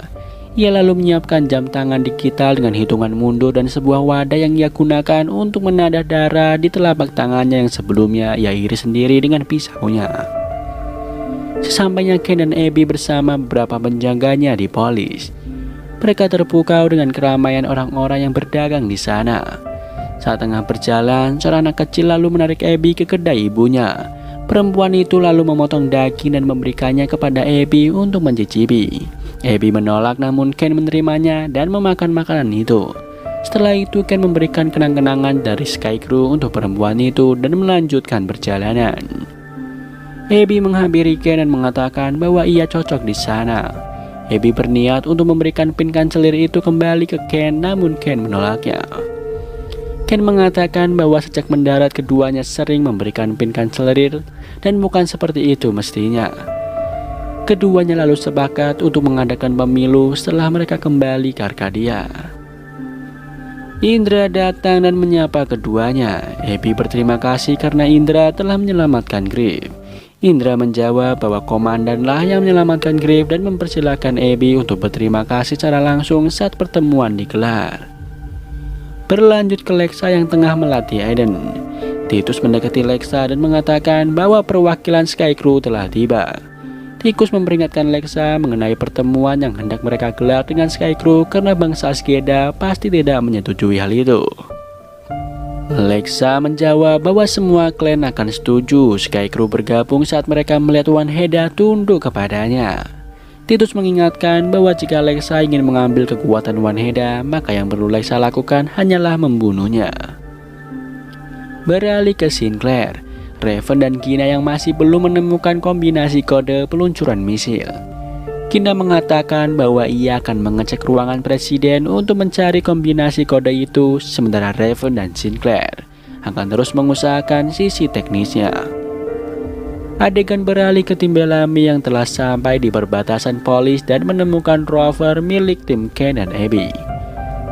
A: Ia lalu menyiapkan jam tangan digital dengan hitungan mundur dan sebuah wadah yang ia gunakan untuk menadah darah di telapak tangannya yang sebelumnya ia iris sendiri dengan pisaunya. Sesampainya Ken dan Abby bersama beberapa penjaganya di polis. Mereka terpukau dengan keramaian orang-orang yang berdagang di sana. Saat tengah berjalan, seorang anak kecil lalu menarik Abby ke kedai ibunya. Perempuan itu lalu memotong daging dan memberikannya kepada Abby untuk mencicipi. Abby menolak namun Ken menerimanya dan memakan makanan itu. Setelah itu Ken memberikan kenang-kenangan dari Scarecrow untuk perempuan itu dan melanjutkan perjalanan. Abby menghampiri Ken dan mengatakan bahwa ia cocok di sana. Abby berniat untuk memberikan pin kanselir itu kembali ke Ken namun Ken menolaknya. Ken mengatakan bahwa sejak mendarat keduanya sering memberikan pin kanselir dan bukan seperti itu mestinya. Keduanya lalu sepakat untuk mengadakan pemilu setelah mereka kembali ke Arcadia. Indra datang dan menyapa keduanya. Abby berterima kasih karena Indra telah menyelamatkan Griff. Indra menjawab bahwa komandanlah yang menyelamatkan Griff dan mempersilahkan Abby untuk berterima kasih secara langsung saat pertemuan digelar. Berlanjut ke Lexa yang tengah melatih Aiden. Titus mendekati Lexa dan mengatakan bahwa perwakilan Scarecrow telah tiba. Tikus memperingatkan Lexa mengenai pertemuan yang hendak mereka gelar dengan Scarecrow karena bangsa Azgeda pasti tidak menyetujui hal itu. Lexa menjawab bahwa semua klan akan setuju Scarecrow bergabung saat mereka melihat Wanheda tunduk kepadanya. Titus mengingatkan bahwa jika Lexa ingin mengambil kekuatan Wanheda, maka yang perlu Lexa lakukan hanyalah membunuhnya. Beralih ke Sinclair, Raven dan Kina yang masih belum menemukan kombinasi kode peluncuran misil. Kina mengatakan bahwa ia akan mengecek ruangan presiden untuk mencari kombinasi kode itu, sementara Raven dan Sinclair akan terus mengusahakan sisi teknisnya. Adegan beralih ke tim Bellamy yang telah sampai di perbatasan polis dan menemukan rover milik tim Ken dan Abby.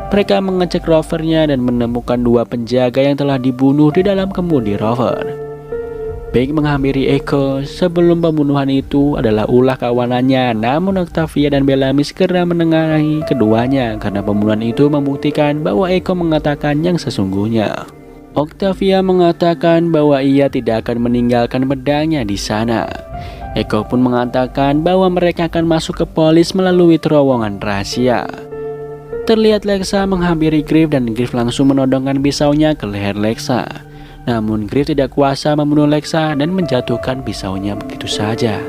A: Mereka mengecek rovernya dan menemukan 2 penjaga yang telah dibunuh di dalam kemudi rover. Pink menghampiri Echo sebelum pembunuhan itu adalah ulah kawanannya, namun Octavia dan Bellamy segera menengahi keduanya karena pembunuhan itu membuktikan bahwa Echo mengatakan yang sesungguhnya. Octavia mengatakan bahwa ia tidak akan meninggalkan pedangnya di sana. Echo pun mengatakan bahwa mereka akan masuk ke polis melalui terowongan rahasia. Terlihat Lexa menghampiri Griff dan Griff langsung menodongkan pisaunya ke leher Lexa. Namun Griff tidak kuasa membunuh Lexa dan menjatuhkan pisaunya begitu saja.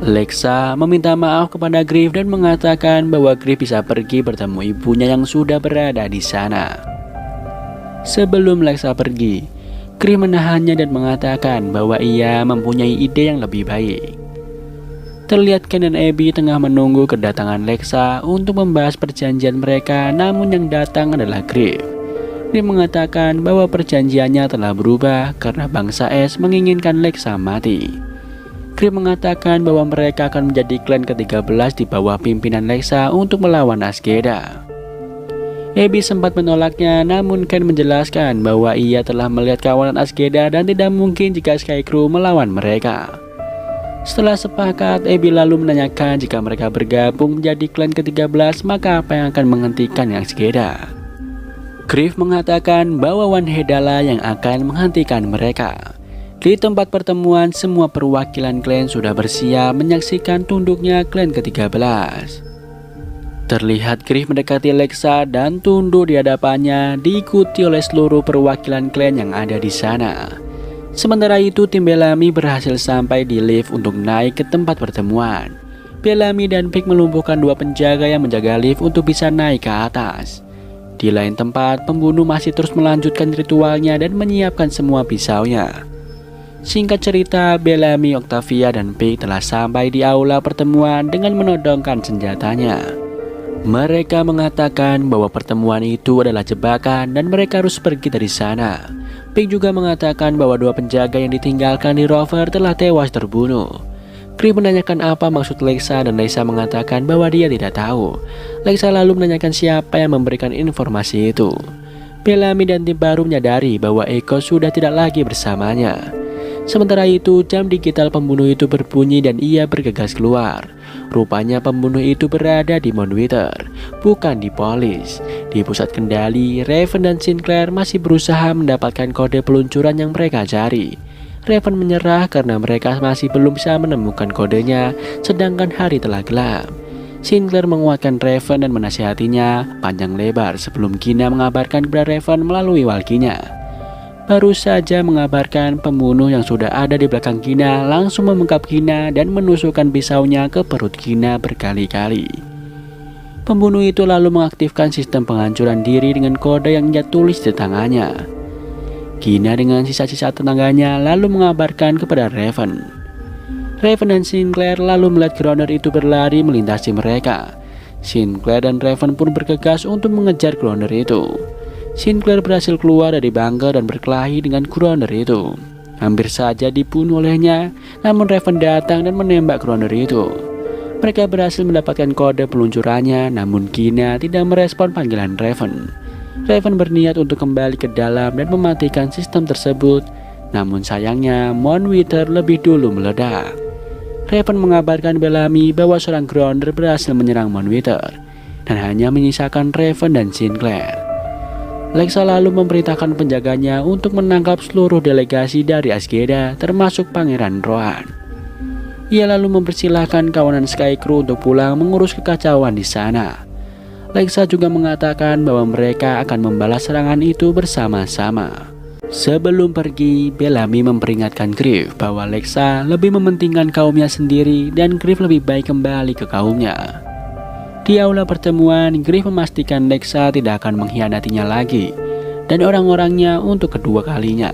A: Lexa meminta maaf kepada Griff dan mengatakan bahwa Griff bisa pergi bertemu ibunya yang sudah berada di sana. Sebelum Lexa pergi, Griff menahannya dan mengatakan bahwa ia mempunyai ide yang lebih baik. Terlihat Ken dan Abby tengah menunggu kedatangan Lexa untuk membahas perjanjian mereka, namun yang datang adalah Griff. Griff mengatakan bahwa perjanjiannya telah berubah karena bangsa S menginginkan Lexa mati. Griff mengatakan bahwa mereka akan menjadi klan ke-13 di bawah pimpinan Lexa untuk melawan Azgeda. Abby sempat menolaknya, namun Ken menjelaskan bahwa ia telah melihat kawanan Azgeda dan tidak mungkin jika Skycrew melawan mereka. Setelah sepakat, Abby lalu menanyakan jika mereka bergabung menjadi klan ke-13, maka apa yang akan menghentikan Azgeda. Griff mengatakan bahwa Wanheda lah yang akan menghentikan mereka. Di tempat pertemuan, semua perwakilan klan sudah bersiap menyaksikan tunduknya klan ke-13. Terlihat Griff mendekati Lexa dan tunduk di hadapannya, diikuti oleh seluruh perwakilan klan yang ada di sana. Sementara itu, tim Bellamy berhasil sampai di lift untuk naik ke tempat pertemuan. Bellamy dan Pink melumpuhkan 2 penjaga yang menjaga lift untuk bisa naik ke atas. Di lain tempat, pembunuh masih terus melanjutkan ritualnya dan menyiapkan semua pisaunya. Singkat cerita, Bellamy, Octavia, dan Pink telah sampai di aula pertemuan dengan menodongkan senjatanya. Mereka mengatakan bahwa pertemuan itu adalah jebakan dan mereka harus pergi dari sana. Pink juga mengatakan bahwa 2 penjaga yang ditinggalkan di rover telah tewas terbunuh. Griff menanyakan apa maksud Lexa dan Lexa mengatakan bahwa dia tidak tahu. Lexa lalu menanyakan siapa yang memberikan informasi itu. Bellamy dan tim baru menyadari bahwa Echo sudah tidak lagi bersamanya. Sementara itu, jam digital pembunuh itu berbunyi dan ia bergegas keluar. Rupanya pembunuh itu berada di Monwither, bukan di polis. Di pusat kendali, Raven dan Sinclair masih berusaha mendapatkan kode peluncuran yang mereka cari. Raven menyerah karena mereka masih belum bisa menemukan kodenya, sedangkan hari telah gelap. Sinclair menguatkan Raven dan menasihatinya panjang lebar sebelum Kina mengabarkan kepada Raven melalui walkinya. Baru saja mengabarkan, pembunuh yang sudah ada di belakang Kina langsung memengkap Kina dan menusukkan pisaunya ke perut Kina berkali-kali. Pembunuh itu lalu mengaktifkan sistem penghancuran diri dengan kode yang ia tulis di tangannya. Kina dengan sisa-sisa tenaganya lalu mengabarkan kepada Raven. Raven dan Sinclair lalu melihat Groner itu berlari melintasi mereka. Sinclair dan Raven pun bergegas untuk mengejar Groner itu. Sinclair berhasil keluar dari bunker dan berkelahi dengan Groner itu. Hampir saja dibunuh olehnya, namun Raven datang dan menembak Groner itu. Mereka berhasil mendapatkan kode peluncurannya, namun Kina tidak merespon panggilan Raven. Raven berniat untuk kembali ke dalam dan mematikan sistem tersebut, namun sayangnya Monwither lebih dulu meledak. Raven mengabarkan Bellamy bahwa seorang Groner berhasil menyerang Monwither dan hanya menyisakan Raven dan Sinclair. Lexa lalu memerintahkan penjaganya untuk menangkap seluruh delegasi dari Azgeda, termasuk Pangeran Rohan. Ia lalu mempersilahkan kawanan Skycrew untuk pulang mengurus kekacauan di sana. Lexa juga mengatakan bahwa mereka akan membalas serangan itu bersama-sama. Sebelum pergi, Bellamy memperingatkan Griff bahwa Lexa lebih mementingkan kaumnya sendiri dan Griff lebih baik kembali ke kaumnya. Di aula pertemuan, Griff memastikan Lexa tidak akan mengkhianatinya lagi dan orang-orangnya untuk kedua kalinya.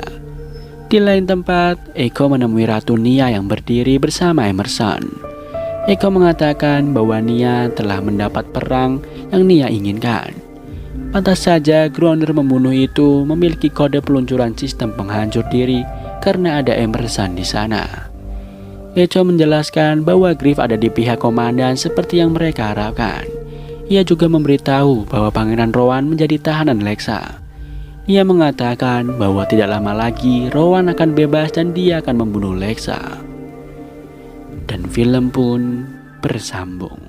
A: Di lain tempat, Echo menemui Ratu Nia yang berdiri bersama Emerson. Echo mengatakan bahwa Nia telah mendapat perang yang Nia inginkan. Pantas saja Gronder membunuh itu memiliki kode peluncuran sistem penghancur diri karena ada Emerson di sana. Echo menjelaskan bahwa Griff ada di pihak komandan seperti yang mereka harapkan. Ia juga memberitahu bahwa Pangeran Rowan menjadi tahanan Lexa. Ia mengatakan bahwa tidak lama lagi Rowan akan bebas dan dia akan membunuh Lexa. Dan film pun bersambung.